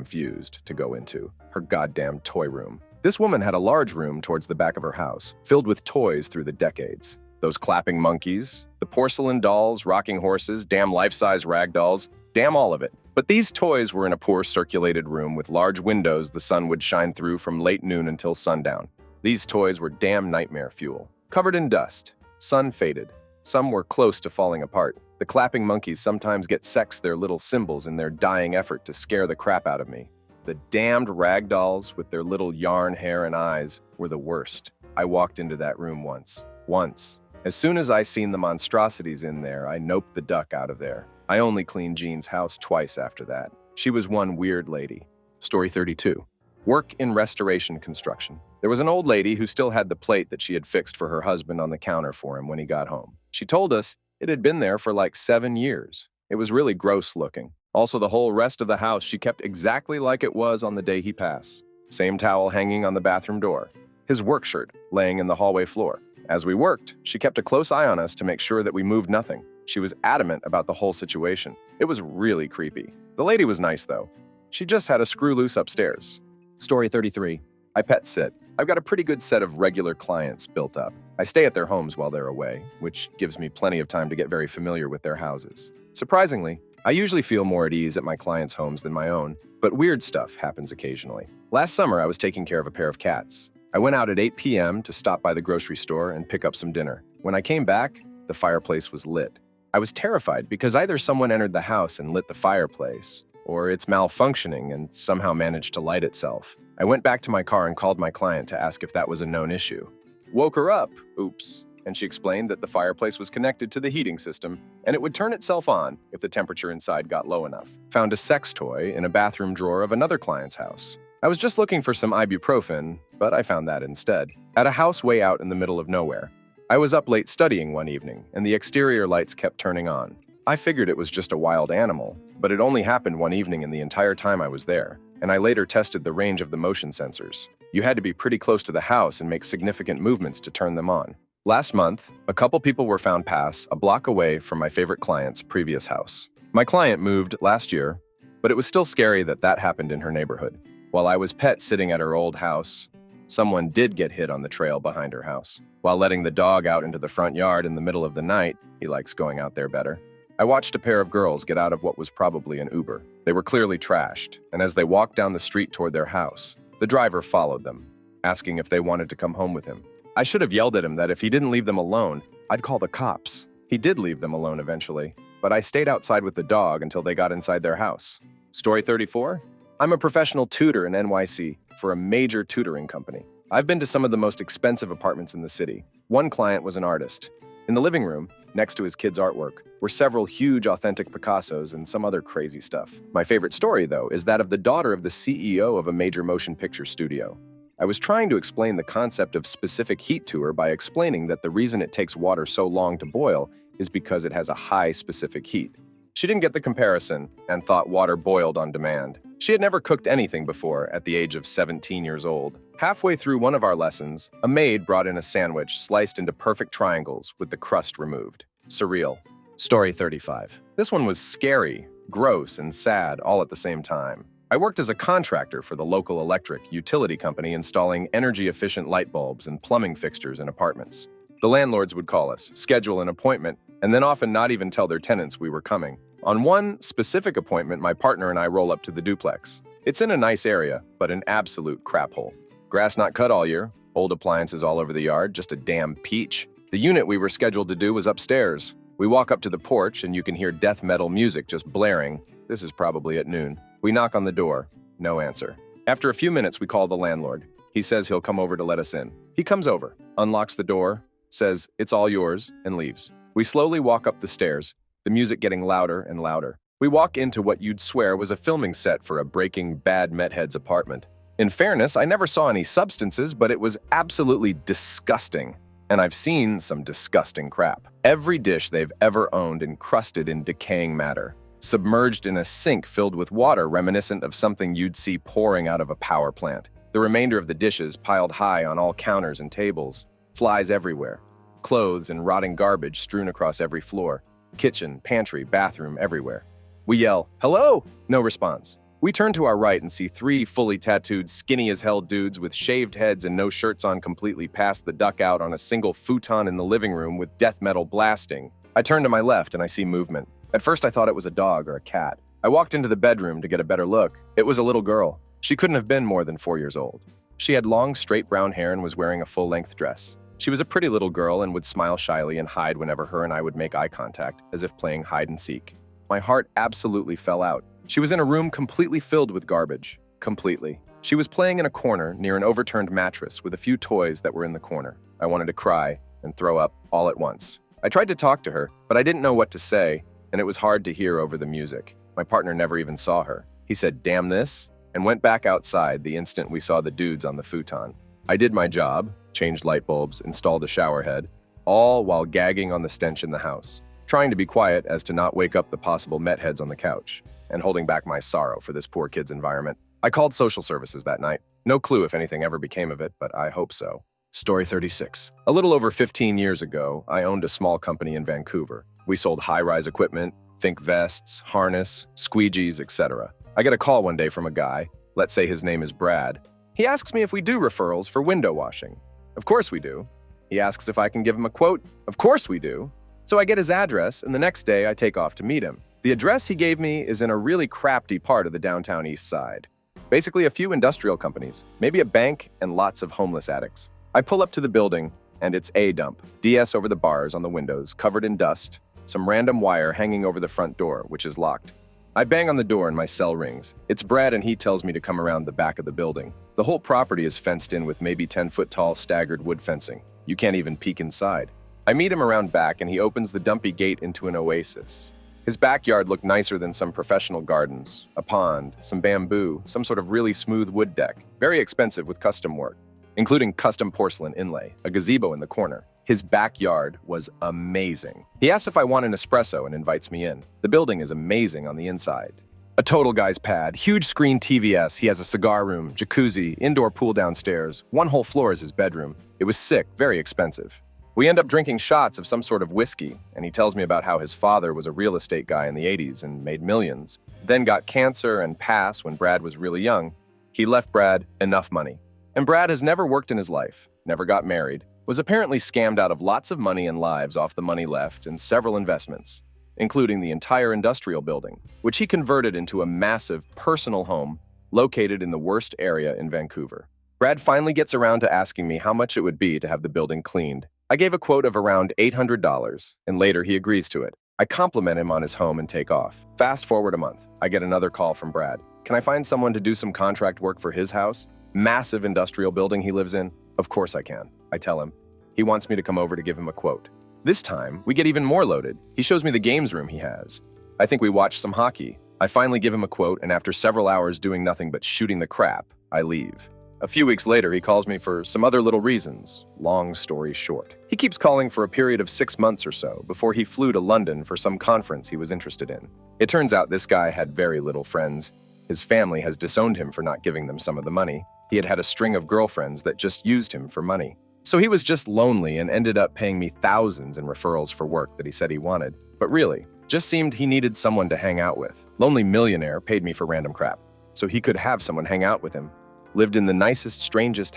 Speaker 1: fused, to go into, her goddamn toy room. This woman had a large room towards the back of her house, filled with toys through the decades. Those clapping monkeys, the porcelain dolls, rocking horses, damn life-size rag dolls, damn all of it. But these toys were in a poor circulated room with large windows the sun would shine through from late noon until sundown. These toys were damn nightmare fuel. Covered in dust, sun-faded. Some were close to falling apart. The clapping monkeys sometimes get sexed their little symbols in their dying effort to scare the crap out of me. The damned rag dolls with their little yarn hair and eyes were the worst. I walked into that room once. As soon as I seen the monstrosities in there, I noped the duck out of there. I only cleaned Jean's house twice after that. She was one weird lady. Story 32. Work in restoration construction. There was an old lady who still had the plate that she had fixed for her husband on the counter for him when he got home. She told us it had been there for like 7 years. It was really gross looking. Also, the whole rest of the house she kept exactly like it was on the day he passed. Same towel hanging on the bathroom door. His work shirt laying in the hallway floor. As we worked, she kept a close eye on us to make sure that we moved nothing. She was adamant about the whole situation. It was really creepy. The lady was nice, though. She just had a screw loose upstairs. Story 33. I pet sit. I've got a pretty good set of regular clients built up. I stay at their homes while they're away, which gives me plenty of time to get very familiar with their houses. Surprisingly, I usually feel more at ease at my clients' homes than my own, but weird stuff happens occasionally. Last summer, I was taking care of a pair of cats. I went out at 8 p.m. to stop by the grocery store and pick up some dinner. When I came back, the fireplace was lit. I was terrified because either someone entered the house and lit the fireplace, or it's malfunctioning and somehow managed to light itself. I went back to my car and called my client to ask if that was a known issue. Woke her up, oops, and she explained that the fireplace was connected to the heating system and it would turn itself on if the temperature inside got low enough. Found a sex toy in a bathroom drawer of another client's house. I was just looking for some ibuprofen, but I found that instead. At a house way out in the middle of nowhere. I was up late studying one evening, and the exterior lights kept turning on. I figured it was just a wild animal, but it only happened one evening in the entire time I was there, and I later tested the range of the motion sensors. You had to be pretty close to the house and make significant movements to turn them on. Last month, a couple people were found passed a block away from my favorite client's previous house. My client moved last year, but it was still scary that that happened in her neighborhood. While I was pet sitting at her old house, someone did get hit on the trail behind her house. While letting the dog out into the front yard in the middle of the night, he likes going out there better. I watched a pair of girls get out of what was probably an Uber. They were clearly trashed, and as they walked down the street toward their house, the driver followed them, asking if they wanted to come home with him. I should have yelled at him that if he didn't leave them alone, I'd call the cops. He did leave them alone eventually, but I stayed outside with the dog until they got inside their house. Story 34? I'm a professional tutor in NYC for a major tutoring company. I've been to some of the most expensive apartments in the city. One client was an artist. In the living room, next to his kids' artwork, were several huge authentic Picassos and some other crazy stuff. My favorite story, though, is that of the daughter of the CEO of a major motion picture studio. I was trying to explain the concept of specific heat to her by explaining that the reason it takes water so long to boil is because it has a high specific heat. She didn't get the comparison and thought water boiled on demand. She had never cooked anything before at the age of 17 years old. Halfway through one of our lessons, a maid brought in a sandwich sliced into perfect triangles with the crust removed. Surreal. Story 35. This one was scary, gross, and sad all at the same time. I worked as a contractor for the local electric utility company installing energy-efficient light bulbs and plumbing fixtures in apartments. The landlords would call us, schedule an appointment, and then often not even tell their tenants we were coming. On one specific appointment, my partner and I roll up to the duplex. It's in a nice area, but an absolute crap hole. Grass not cut all year, old appliances all over the yard, just a damn peach. The unit we were scheduled to do was upstairs. We walk up to the porch and you can hear death metal music just blaring. This is probably at noon. We knock on the door. No answer. After a few minutes, we call the landlord. He says he'll come over to let us in. He comes over, unlocks the door, says, "It's all yours," and leaves. We slowly walk up the stairs, the music getting louder and louder. We walk into what you'd swear was a filming set for a Breaking Bad methead's apartment. In fairness, I never saw any substances, but it was absolutely disgusting. And I've seen some disgusting crap. Every dish they've ever owned encrusted in decaying matter, submerged in a sink filled with water reminiscent of something you'd see pouring out of a power plant. The remainder of the dishes piled high on all counters and tables. Flies everywhere. Clothes and rotting garbage strewn across every floor. Kitchen, pantry, bathroom, everywhere. We yell, "Hello!" No response. We turn to our right and see three fully tattooed, skinny-as-hell dudes with shaved heads and no shirts on completely pass the duck out on a single futon in the living room with death metal blasting. I turn to my left and I see movement. At first I thought it was a dog or a cat. I walked into the bedroom to get a better look. It was a little girl. She couldn't have been more than 4 years old. She had long, straight brown hair and was wearing a full-length dress. She was a pretty little girl and would smile shyly and hide whenever her and I would make eye contact, as if playing hide and seek. My heart absolutely fell out. She was in a room completely filled with garbage. Completely. She was playing in a corner near an overturned mattress with a few toys that were in the corner. I wanted to cry and throw up all at once. I tried to talk to her, but I didn't know what to say, and it was hard to hear over the music. My partner never even saw her. He said, "Damn this," and went back outside the instant we saw the dudes on the futon. I did my job, changed light bulbs, installed a shower head, all while gagging on the stench in the house, trying to be quiet as to not wake up the possible metheads on the couch, and holding back my sorrow for this poor kid's environment. I called social services that night. No clue if anything ever became of it, but I hope so. Story 36. A little over 15 years ago, I owned a small company in Vancouver. We sold high-rise equipment, think vests, harness, squeegees, etc. I get a call one day from a guy. Let's say his name is Brad. He asks me if we do referrals for window washing. Of course we do. He asks if I can give him a quote. Of course we do. So I get his address, and the next day I take off to meet him. The address he gave me is in a really crafty part of the downtown east side. Basically a few industrial companies, maybe a bank, and lots of homeless addicts. I pull up to the building, and it's a dump. DS over the bars on the windows, covered in dust, some random wire hanging over the front door, which is locked. I bang on the door and my cell rings. It's Brad and he tells me to come around the back of the building. The whole property is fenced in with maybe 10-foot-tall staggered wood fencing. You can't even peek inside. I meet him around back and he opens the dumpy gate into an oasis. His backyard looked nicer than some professional gardens. A pond, some bamboo, some sort of really smooth wood deck. Very expensive with custom work, including custom porcelain inlay, a gazebo in the corner. His backyard was amazing. He asks if I want an espresso and invites me in. The building is amazing on the inside. A total guy's pad, huge screen TVS, he has a cigar room, jacuzzi, indoor pool downstairs. One whole floor is his bedroom. It was sick, very expensive. We end up drinking shots of some sort of whiskey, and he tells me about how his father was a real estate guy in the 80s and made millions, then got cancer and passed when Brad was really young. He left Brad enough money. And Brad has never worked in his life, never got married, was apparently scammed out of lots of money and lives off the money left and several investments, including the entire industrial building, which he converted into a massive personal home located in the worst area in Vancouver. Brad finally gets around to asking me how much it would be to have the building cleaned. I gave a quote of around $800, and later he agrees to it. I compliment him on his home and take off. Fast forward a month, I get another call from Brad. Can I find someone to do some contract work for his house? Massive industrial building he lives in? Of course I can, I tell him. He wants me to come over to give him a quote. This time, we get even more loaded. He shows me the games room he has. I think we watch some hockey. I finally give him a quote, and after several hours doing nothing but shooting the crap, I leave. A few weeks later, he calls me for some other little reasons. Long story short. He keeps calling for a period of 6 months or so before he flew to London for some conference he was interested in. It turns out this guy had very little friends. His family has disowned him for not giving them some of the money. He had had a string of girlfriends that just used him for money. So he was just lonely and ended up paying me thousands in referrals for work that he said he wanted. But really, just seemed he needed someone to hang out with. Lonely millionaire paid me for random crap, so he could have someone hang out with him. Lived in the nicest, strangest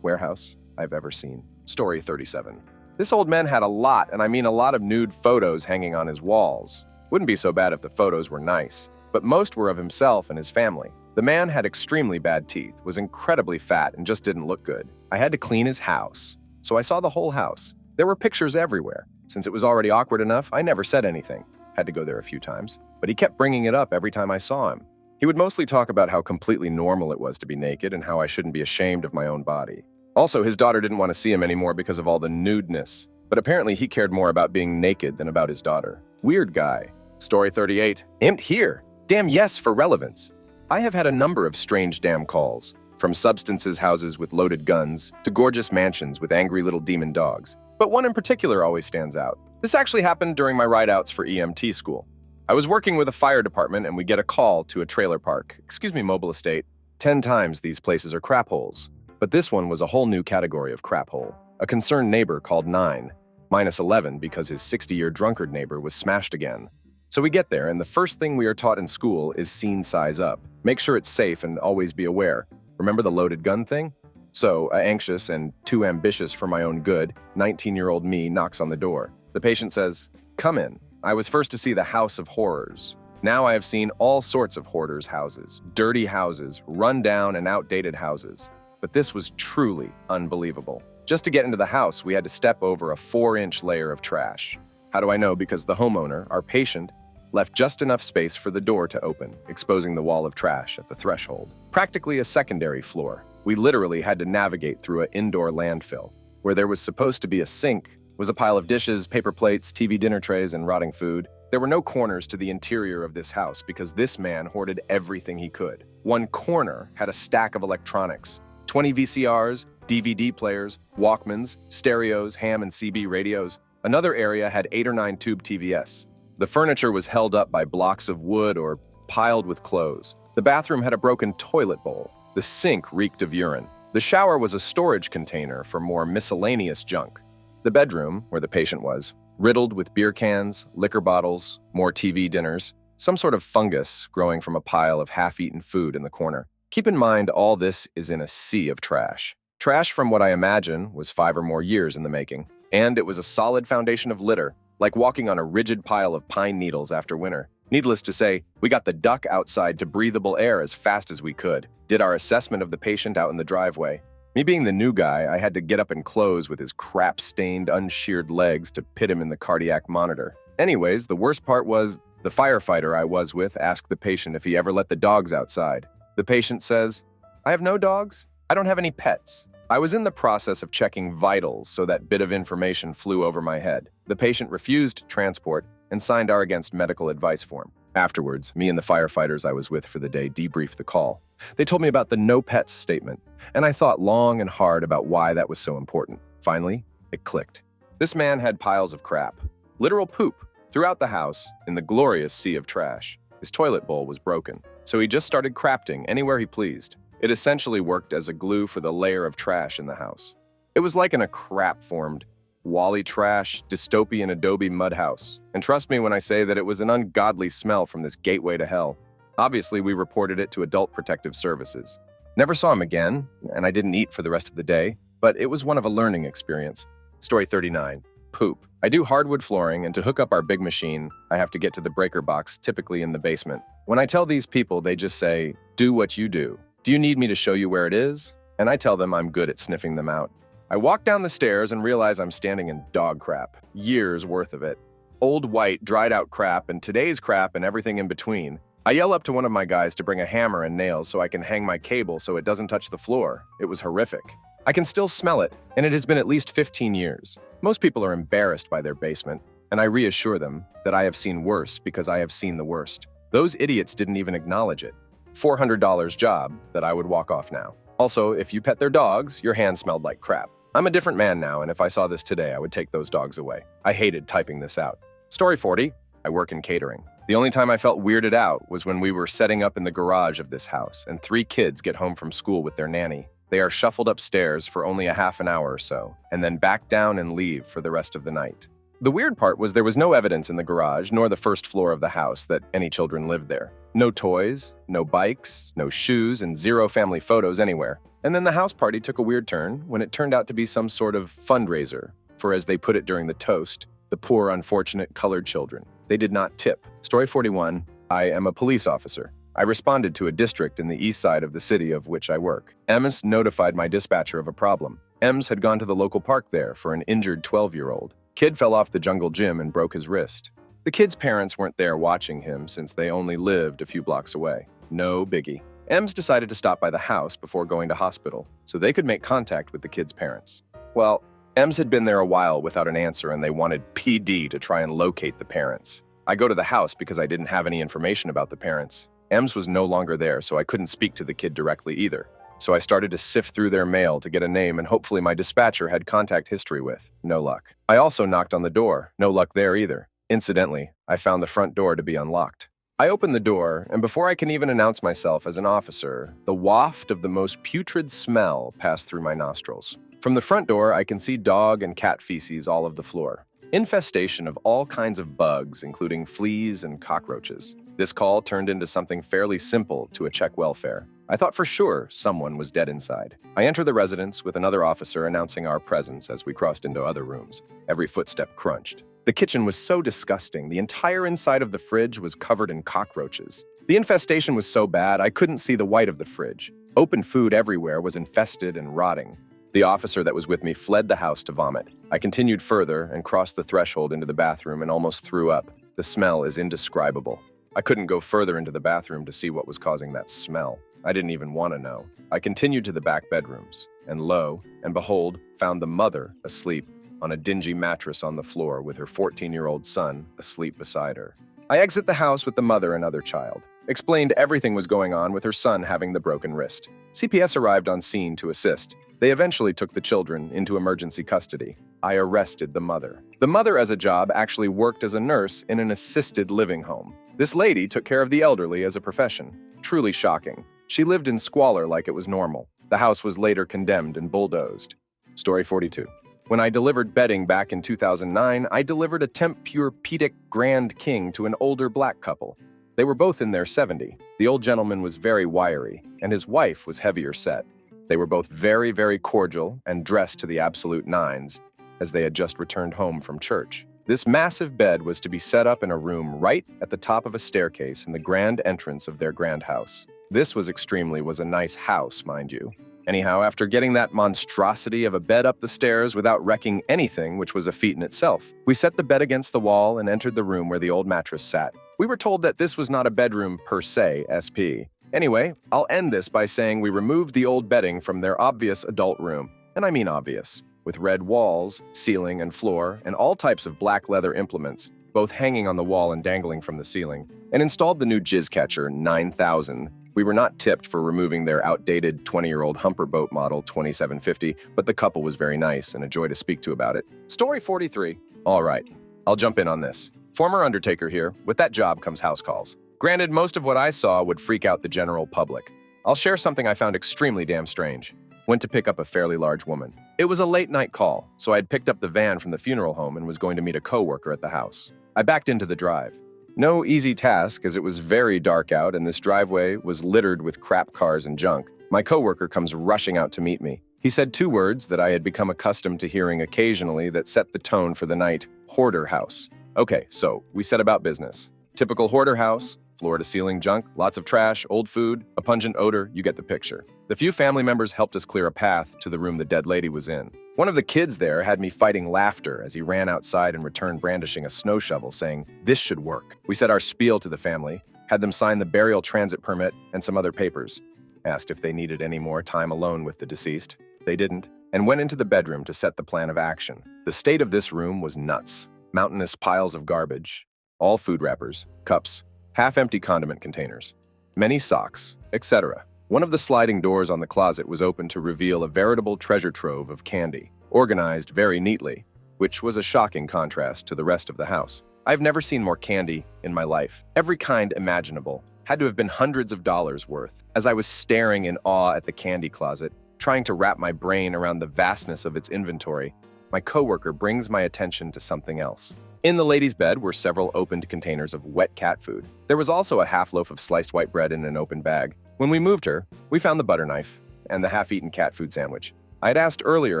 Speaker 1: warehouse I've ever seen. Story 37. This old man had a lot, and I mean a lot of nude photos hanging on his walls. Wouldn't be so bad if the photos were nice, but most were of himself and his family. The man had extremely bad teeth, was incredibly fat, and just didn't look good. I had to clean his house, so I saw the whole house. There were pictures everywhere. Since it was already awkward enough, I never said anything. Had to go there a few times, but he kept bringing it up every time I saw him. He would mostly talk about how completely normal it was to be naked and how I shouldn't be ashamed of my own body. Also, his daughter didn't want to see him anymore because of all the nudeness, but apparently he cared more about being naked than about his daughter. Weird guy. Story 38. Imp here. Damn yes for relevance. I have had a number of strange damn calls, from substances houses with loaded guns to gorgeous mansions with angry little demon dogs. But one in particular always stands out. This actually happened during my ride-outs for EMT school. I was working with a fire department and we get a call to a trailer park, mobile estate. 10 times these places are crap holes. But this one was a whole new category of crap hole. A concerned neighbor called 9, -11 because his 60-year drunkard neighbor was smashed again. So we get there, and the first thing we are taught in school is scene size up. Make sure it's safe and always be aware. Remember the loaded gun thing? So, anxious and too ambitious for my own good, 19-year-old me knocks on the door. The patient says, "Come in. I was first to see the House of Horrors. Now I have seen all sorts of hoarders' houses, dirty houses, run-down and outdated houses. But this was truly unbelievable. Just to get into the house, we had to step over a 4-inch layer of trash. How do I know? Because the homeowner, our patient, left just enough space for the door to open, exposing the wall of trash at the threshold. Practically a secondary floor. We literally had to navigate through an indoor landfill. Where there was supposed to be a sink was a pile of dishes, paper plates, TV dinner trays, and rotting food. There were no corners to the interior of this house because this man hoarded everything he could. One corner had a stack of electronics, 20 VCRs, DVD players, Walkmans, stereos, ham and CB radios. Another area had 8 or 9 tube TVS. The furniture was held up by blocks of wood or piled with clothes. The bathroom had a broken toilet bowl. The sink reeked of urine. The shower was a storage container for more miscellaneous junk. The bedroom, where the patient was, riddled with beer cans, liquor bottles, more TV dinners, some sort of fungus growing from a pile of half-eaten food in the corner. Keep in mind, all this is in a sea of trash. Trash from what I imagine was 5 or more years in the making. And it was a solid foundation of litter, like walking on a rigid pile of pine needles after winter. Needless to say, we got the duck outside to breathable air as fast as we could, did our assessment of the patient out in the driveway. Me being the new guy, I had to get up and close with his crap-stained, unsheared legs to pit him in the cardiac monitor. Anyways, the worst part was, the firefighter I was with asked the patient if he ever let the dogs outside. The patient says, "I have no dogs. I don't have any pets." I was in the process of checking vitals, so that bit of information flew over my head. The patient refused transport and signed our against medical advice form. Afterwards, me and the firefighters I was with for the day debriefed the call. They told me about the no pets statement, and I thought long and hard about why that was so important. Finally, it clicked. This man had piles of crap, literal poop, throughout the house in the glorious sea of trash. His toilet bowl was broken, so he just started crafting anywhere he pleased. It essentially worked as a glue for the layer of trash in the house. It was like in a crap-formed, Wall-E trash, dystopian Adobe mud house. And trust me when I say that it was an ungodly smell from this gateway to hell. Obviously, we reported it to Adult Protective Services. Never saw him again, and I didn't eat for the rest of the day, but it was one of a learning experience. Story 39. Poop. I do hardwood flooring, and to hook up our big machine, I have to get to the breaker box, typically in the basement. When I tell these people, they just say, "Do what you do. Do you need me to show you where it is?" And I tell them I'm good at sniffing them out. I walk down the stairs and realize I'm standing in dog crap. Years worth of it. Old white, dried out crap and today's crap and everything in between. I yell up to one of my guys to bring a hammer and nails so I can hang my cable so it doesn't touch the floor. It was horrific. I can still smell it, and it has been at least 15 years. Most people are embarrassed by their basement, and I reassure them that I have seen worse because I have seen the worst. Those idiots didn't even acknowledge it. $400 job that I would walk off now. Also, if you pet their dogs, your hands smelled like crap. I'm a different man now, and if I saw this today, I would take those dogs away. I hated typing this out. Story 40. I work in catering. The only time I felt weirded out was when we were setting up in the garage of this house, and 3 kids get home from school with their nanny. They are shuffled upstairs for only a half an hour or so, and then back down and leave for the rest of the night. The weird part was there was no evidence in the garage nor the first floor of the house that any children lived there. No toys, no bikes, no shoes, and 0 family photos anywhere. And then the house party took a weird turn when it turned out to be some sort of fundraiser for, as they put it during the toast, the poor, unfortunate colored children. They did not tip. Story 41. I am a police officer. I responded to a district in the east side of the city of which I work. EMS notified my dispatcher of a problem. EMS had gone to the local park there for an injured 12-year-old. Kid fell off the jungle gym and broke his wrist. The kid's parents weren't there watching him since they only lived a few blocks away. No biggie. EMS decided to stop by the house before going to hospital so they could make contact with the kid's parents. Well, EMS had been there a while without an answer and they wanted PD to try and locate the parents. I go to the house because I didn't have any information about the parents. EMS was no longer there, so I couldn't speak to the kid directly either. So I started to sift through their mail to get a name and hopefully my dispatcher had contact history with. No luck. I also knocked on the door. No luck there either. Incidentally, I found the front door to be unlocked. I opened the door, and before I can even announce myself as an officer, the waft of the most putrid smell passed through my nostrils. From the front door, I can see dog and cat feces all over the floor. Infestation of all kinds of bugs, including fleas and cockroaches. This call turned into something fairly simple to a check welfare. I thought for sure someone was dead inside. I entered the residence with another officer announcing our presence as we crossed into other rooms. Every footstep crunched. The kitchen was so disgusting. The entire inside of the fridge was covered in cockroaches. The infestation was so bad I couldn't see the white of the fridge. Open food everywhere was infested and rotting. The officer that was with me fled the house to vomit. I continued further and crossed the threshold into the bathroom and almost threw up. The smell is indescribable. I couldn't go further into the bathroom to see what was causing that smell. I didn't even want to know. I continued to the back bedrooms, and lo and behold, found the mother asleep on a dingy mattress on the floor with her 14-year-old son asleep beside her. I exit the house with the mother and other child. Explained everything was going on with her son having the broken wrist. CPS arrived on scene to assist. They eventually took the children into emergency custody. I arrested the mother. The mother, as a job, actually worked as a nurse in an assisted living home. This lady took care of the elderly as a profession. Truly shocking. She lived in squalor like it was normal. The house was later condemned and bulldozed. Story 42. When I delivered bedding back in 2009, I delivered a Tempur-Pedic Grand King to an older black couple. They were both in their 70s. The old gentleman was very wiry, and his wife was heavier set. They were both very, very cordial and dressed to the absolute nines, as they had just returned home from church. This massive bed was to be set up in a room right at the top of a staircase in the grand entrance of their grand house. This was a nice house, mind you. Anyhow, after getting that monstrosity of a bed up the stairs without wrecking anything, which was a feat in itself, we set the bed against the wall and entered the room where the old mattress sat. We were told that this was not a bedroom per se, SP. Anyway, I'll end this by saying we removed the old bedding from their obvious adult room, and I mean obvious, with red walls, ceiling, and floor, and all types of black leather implements, both hanging on the wall and dangling from the ceiling, and installed the new Jizz Catcher 9000. We were not tipped for removing their outdated 20-year-old Humper Boat model 2750, but the couple was very nice and a joy to speak to about it. Story 43. All right, I'll jump in on this. Former undertaker here. With that job comes house calls. Granted, most of what I saw would freak out the general public. I'll share something I found extremely damn strange. Went to pick up a fairly large woman. It was a late-night call, so I had picked up the van from the funeral home and was going to meet a coworker at the house. I backed into the drive. No easy task, as it was very dark out and this driveway was littered with crap cars and junk. My coworker comes rushing out to meet me. He said two words that I had become accustomed to hearing occasionally that set the tone for the night: hoarder house. Okay, so we set about business. Typical hoarder house, floor-to-ceiling junk, lots of trash, old food, a pungent odor, you get the picture. The few family members helped us clear a path to the room the dead lady was in. One of the kids there had me fighting laughter as he ran outside and returned brandishing a snow shovel, saying, "This should work." We said our spiel to the family, had them sign the burial transit permit and some other papers. Asked if they needed any more time alone with the deceased. They didn't, and went into the bedroom to set the plan of action. The state of this room was nuts. Mountainous piles of garbage, all food wrappers, cups, half-empty condiment containers, many socks, etc. One of the sliding doors on the closet was open to reveal a veritable treasure trove of candy, organized very neatly, which was a shocking contrast to the rest of the house. I've never seen more candy in my life. Every kind imaginable. Had to have been hundreds of dollars worth. As I was staring in awe at the candy closet, trying to wrap my brain around the vastness of its inventory, my coworker brings my attention to something else. In the lady's bed were several opened containers of wet cat food. There was also a half loaf of sliced white bread in an open bag. When we moved her, we found the butter knife and the half-eaten cat food sandwich. I had asked earlier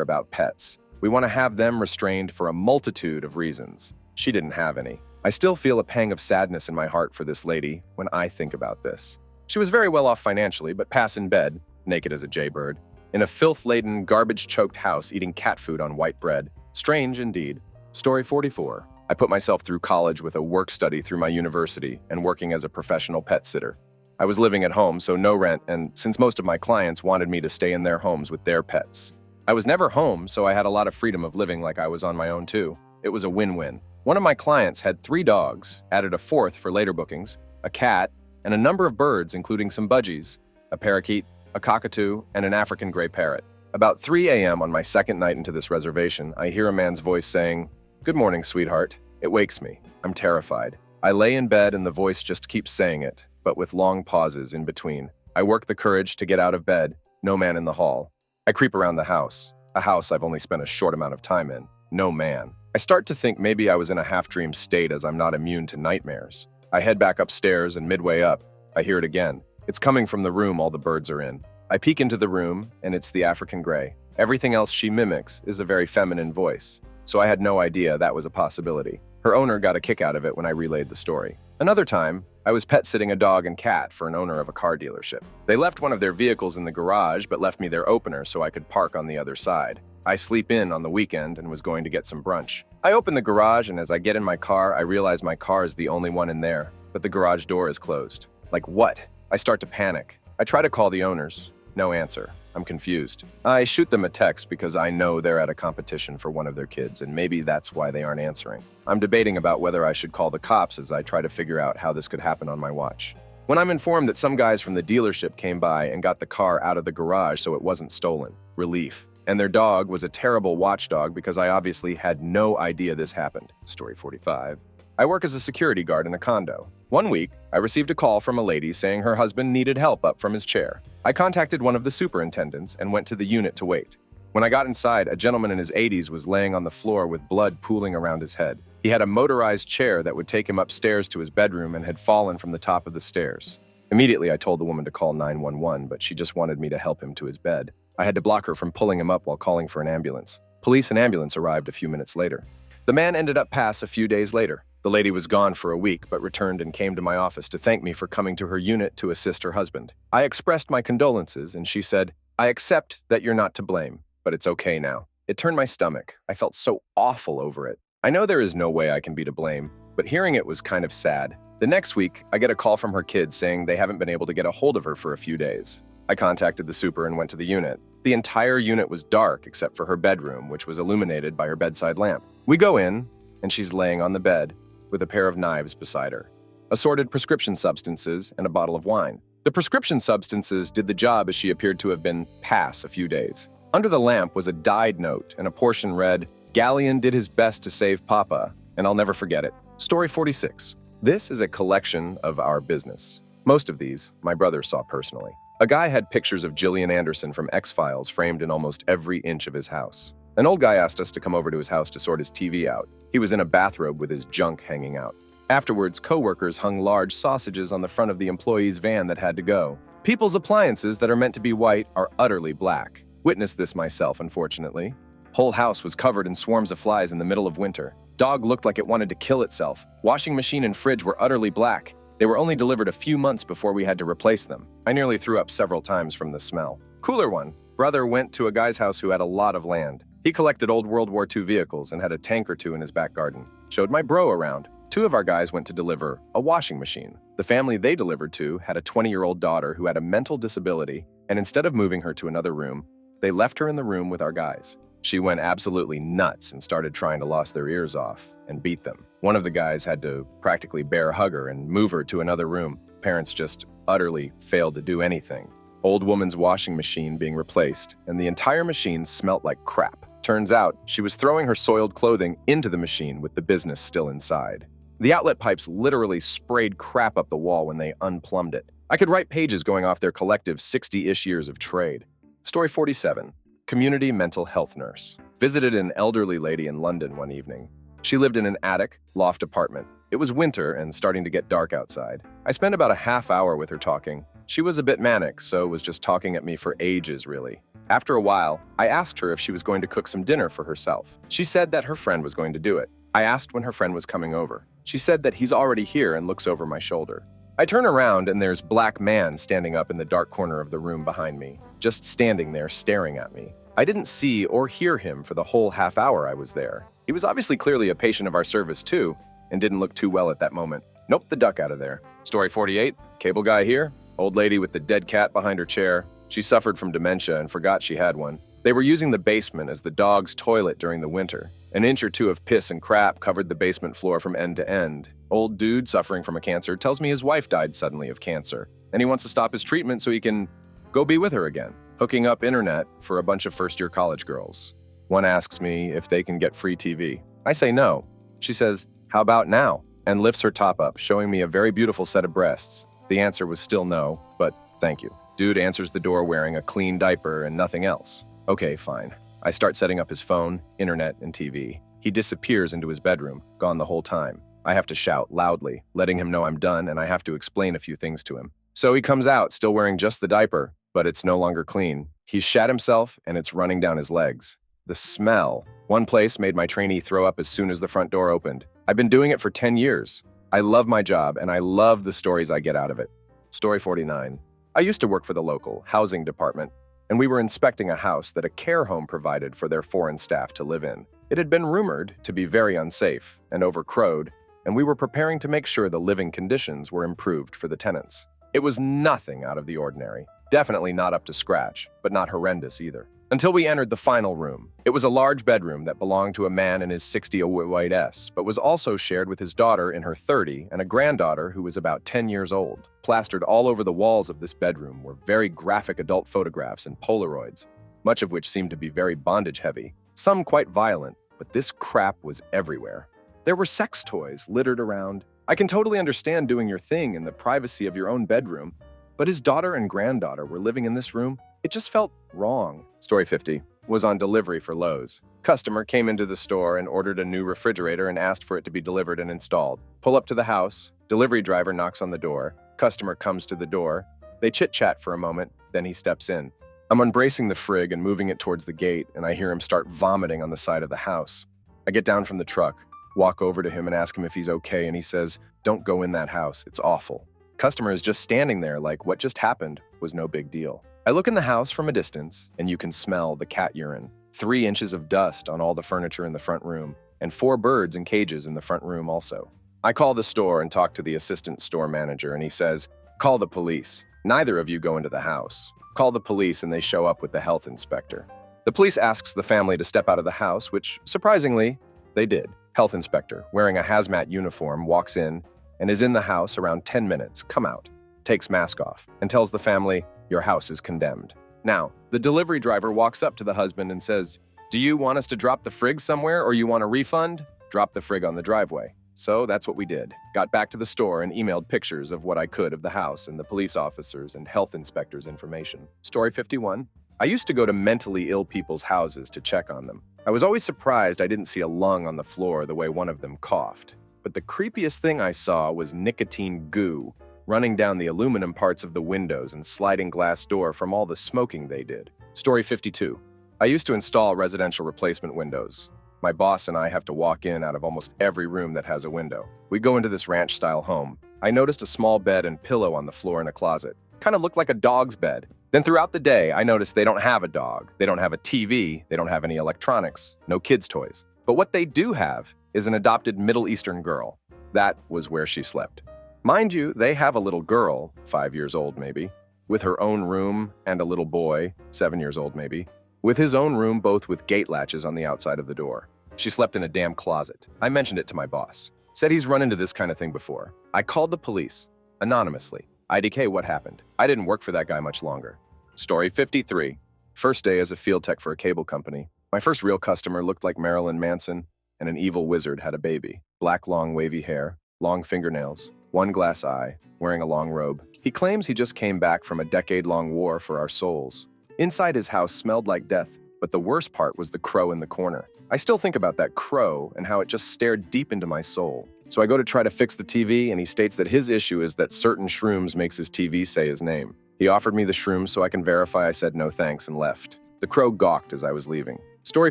Speaker 1: about pets. We want to have them restrained for a multitude of reasons. She didn't have any. I still feel a pang of sadness in my heart for this lady when I think about this. She was very well off financially, but pass in bed, naked as a jaybird, in a filth-laden, garbage-choked house eating cat food on white bread. Strange indeed. Story 44. I put myself through college with a work study through my university and working as a professional pet sitter. I was living at home, so no rent, and since most of my clients wanted me to stay in their homes with their pets. I was never home, so I had a lot of freedom of living like I was on my own too. It was a win-win. One of my clients had 3 dogs, added a 4th for later bookings, a cat, and a number of birds including some budgies, a parakeet, a cockatoo, and an African gray parrot. About 3 a.m. on my second night into this reservation, I hear a man's voice saying, "Good morning, sweetheart." It wakes me. I'm terrified. I lay in bed and the voice just keeps saying it, but with long pauses in between. I work the courage to get out of bed, no man in the hall. I creep around the house, a house I've only spent a short amount of time in. No man. I start to think maybe I was in a half-dream state as I'm not immune to nightmares. I head back upstairs and midway up, I hear it again. It's coming from the room all the birds are in. I peek into the room and it's the African gray. Everything else she mimics is a very feminine voice, so I had no idea that was a possibility. Her owner got a kick out of it when I relayed the story. Another time, I was pet-sitting a dog and cat for an owner of a car dealership. They left one of their vehicles in the garage but left me their opener so I could park on the other side. I sleep in on the weekend and was going to get some brunch. I open the garage and as I get in my car, I realize my car is the only one in there, but the garage door is closed. Like what? I start to panic. I try to call the owners. No answer. I'm confused. I shoot them a text because I know they're at a competition for one of their kids and maybe that's why they aren't answering. I'm debating about whether I should call the cops as I try to figure out how this could happen on my watch. When I'm informed that some guys from the dealership came by and got the car out of the garage so it wasn't stolen. Relief. And their dog was a terrible watchdog because I obviously had no idea this happened. Story 45. I work as a security guard in a condo. One week, I received a call from a lady saying her husband needed help up from his chair. I contacted one of the superintendents and went to the unit to wait. When I got inside, a gentleman in his 80s was laying on the floor with blood pooling around his head. He had a motorized chair that would take him upstairs to his bedroom and had fallen from the top of the stairs. Immediately, I told the woman to call 911, but she just wanted me to help him to his bed. I had to block her from pulling him up while calling for an ambulance. Police and ambulance arrived a few minutes later. The man ended up passed a few days later. The lady was gone for a week, but returned and came to my office to thank me for coming to her unit to assist her husband. I expressed my condolences, and she said, "I accept that you're not to blame, but it's okay now." It turned my stomach. I felt so awful over it. I know there is no way I can be to blame, but hearing it was kind of sad. The next week, I get a call from her kids saying they haven't been able to get a hold of her for a few days. I contacted the super and went to the unit. The entire unit was dark except for her bedroom, which was illuminated by her bedside lamp. We go in, and she's laying on the bed with a pair of knives beside her, assorted prescription substances, and a bottle of wine. The prescription substances did the job as she appeared to have been pass a few days. Under the lamp was a dyed note, and a portion read, "Galleon did his best to save Papa, and I'll never forget it." Story 46. This is a collection of our business. Most of these, my brother saw personally. A guy had pictures of Gillian Anderson from X-Files framed in almost every inch of his house. An old guy asked us to come over to his house to sort his TV out. He was in a bathrobe with his junk hanging out. Afterwards, co-workers hung large sausages on the front of the employee's van that had to go. People's appliances that are meant to be white are utterly black. Witnessed this myself, unfortunately. Whole house was covered in swarms of flies in the middle of winter. Dog looked like it wanted to kill itself. Washing machine and fridge were utterly black. They were only delivered a few months before we had to replace them. I nearly threw up several times from the smell. Cooler one. Brother went to a guy's house who had a lot of land. He collected old World War II vehicles and had a tank or two in his back garden. Showed my bro around. Two of our guys went to deliver a washing machine. The family they delivered to had a 20-year-old daughter who had a mental disability, and instead of moving her to another room, they left her in the room with our guys. She went absolutely nuts and started trying to loss their ears off and beat them. One of the guys had to practically bear hug her and move her to another room. Parents just utterly failed to do anything. Old woman's washing machine being replaced, and the entire machine smelt like crap. Turns out, she was throwing her soiled clothing into the machine with the business still inside. The outlet pipes literally sprayed crap up the wall when they unplumbed it. I could write pages going off their collective 60-ish years of trade. Story 47. Community mental health nurse. Visited an elderly lady in London one evening. She lived in an attic, loft apartment. It was winter and starting to get dark outside. I spent about a half hour with her talking. She was a bit manic, so was just talking at me for ages, really. After a while, I asked her if she was going to cook some dinner for herself. She said that her friend was going to do it. I asked when her friend was coming over. She said that he's already here and looks over my shoulder. I turn around and there's black man standing up in the dark corner of the room behind me, just standing there staring at me. I didn't see or hear him for the whole half hour I was there. He was obviously clearly a patient of our service too, and didn't look too well at that moment. Nope, the duck out of there. Story 48, cable guy here. Old lady with the dead cat behind her chair. She suffered from dementia and forgot she had one. They were using the basement as the dog's toilet during the winter. An inch or two of piss and crap covered the basement floor from end to end. Old dude suffering from a cancer tells me his wife died suddenly of cancer, and he wants to stop his treatment so he can go be with her again. Hooking up internet for a bunch of first-year college girls. One asks me if they can get free TV. I say no. She says, "How about now?" and lifts her top up, showing me a very beautiful set of breasts. The answer was still no, but thank you. Dude answers the door wearing a clean diaper and nothing else. Okay, fine. I start setting up his phone, internet, and TV. He disappears into his bedroom, gone the whole time. I have to shout loudly, letting him know I'm done, and I have to explain a few things to him. So he comes out, still wearing just the diaper, but it's no longer clean. He's shat himself, and it's running down his legs. The smell. One place made my trainee throw up as soon as the front door opened. I've been doing it for 10 years. I love my job, and I love the stories I get out of it. Story 49. I used to work for the local housing department, and we were inspecting a house that a care home provided for their foreign staff to live in. It had been rumored to be very unsafe and overcrowded, and we were preparing to make sure the living conditions were improved for the tenants. It was nothing out of the ordinary, definitely not up to scratch, but not horrendous either. Until we entered the final room. It was a large bedroom that belonged to a man in his 60s, but was also shared with his daughter in her 30s and a granddaughter who was about 10 years old. Plastered all over the walls of this bedroom were very graphic adult photographs and Polaroids, much of which seemed to be very bondage-heavy, some quite violent, but this crap was everywhere. There were sex toys littered around. I can totally understand doing your thing in the privacy of your own bedroom, but his daughter and granddaughter were living in this room. It just felt wrong. Story 50 was on delivery for Lowe's. Customer came into the store and ordered a new refrigerator and asked for it to be delivered and installed. Pull up to the house. Delivery driver knocks on the door. Customer comes to the door. They chit-chat for a moment, then he steps in. I'm unbracing the frig and moving it towards the gate, and I hear him start vomiting on the side of the house. I get down from the truck, walk over to him and ask him if he's okay, and he says, "Don't go in that house, it's awful." Customer is just standing there like what just happened was no big deal. I look in the house from a distance, and you can smell the cat urine, 3 inches of dust on all the furniture in the front room, and 4 birds in cages in the front room also. I call the store and talk to the assistant store manager, and he says, "Call the police. Neither of you go into the house." Call the police, and they show up with the health inspector. The police asks the family to step out of the house, which, surprisingly, they did. Health inspector, wearing a hazmat uniform, walks in and is in the house around 10 minutes, come out, takes mask off, and tells the family, "Your house is condemned." Now, the delivery driver walks up to the husband and says, "Do you want us to drop the frig somewhere or you want a refund?" Drop the frig on the driveway. So that's what we did. Got back to the store and emailed pictures of what I could of the house and the police officers and health inspectors' information. Story 51. I used to go to mentally ill people's houses to check on them. I was always surprised I didn't see a lung on the floor the way one of them coughed. But the creepiest thing I saw was nicotine goo running down the aluminum parts of the windows and sliding glass door from all the smoking they did. Story 52. I used to install residential replacement windows. My boss and I have to walk in out of almost every room that has a window. We go into this ranch-style home. I noticed a small bed and pillow on the floor in a closet. Kind of looked like a dog's bed. Then throughout the day, I noticed they don't have a dog, they don't have a TV, they don't have any electronics, no kids' toys. But what they do have is an adopted Middle Eastern girl. That was where she slept. Mind you, they have a little girl, 5 years old maybe, with her own room, and a little boy, 7 years old maybe, with his own room, both with gate latches on the outside of the door. She slept in a damn closet. I mentioned it to my boss. Said he's run into this kind of thing before. I called the police, anonymously. IDK, what happened? I didn't work for that guy much longer. Story 53. First day as a field tech for a cable company. My first real customer looked like Marilyn Manson, and an evil wizard had a baby. Black, long, wavy hair, long fingernails, one glass eye, wearing a long robe. He claims he just came back from a decade-long war for our souls. Inside his house smelled like death, but the worst part was the crow in the corner. I still think about that crow and how it just stared deep into my soul. So I go to try to fix the TV, and he states that his issue is that certain shrooms makes his TV say his name. He offered me the shrooms so I can verify. I said no thanks and left. The crow gawked as I was leaving. Story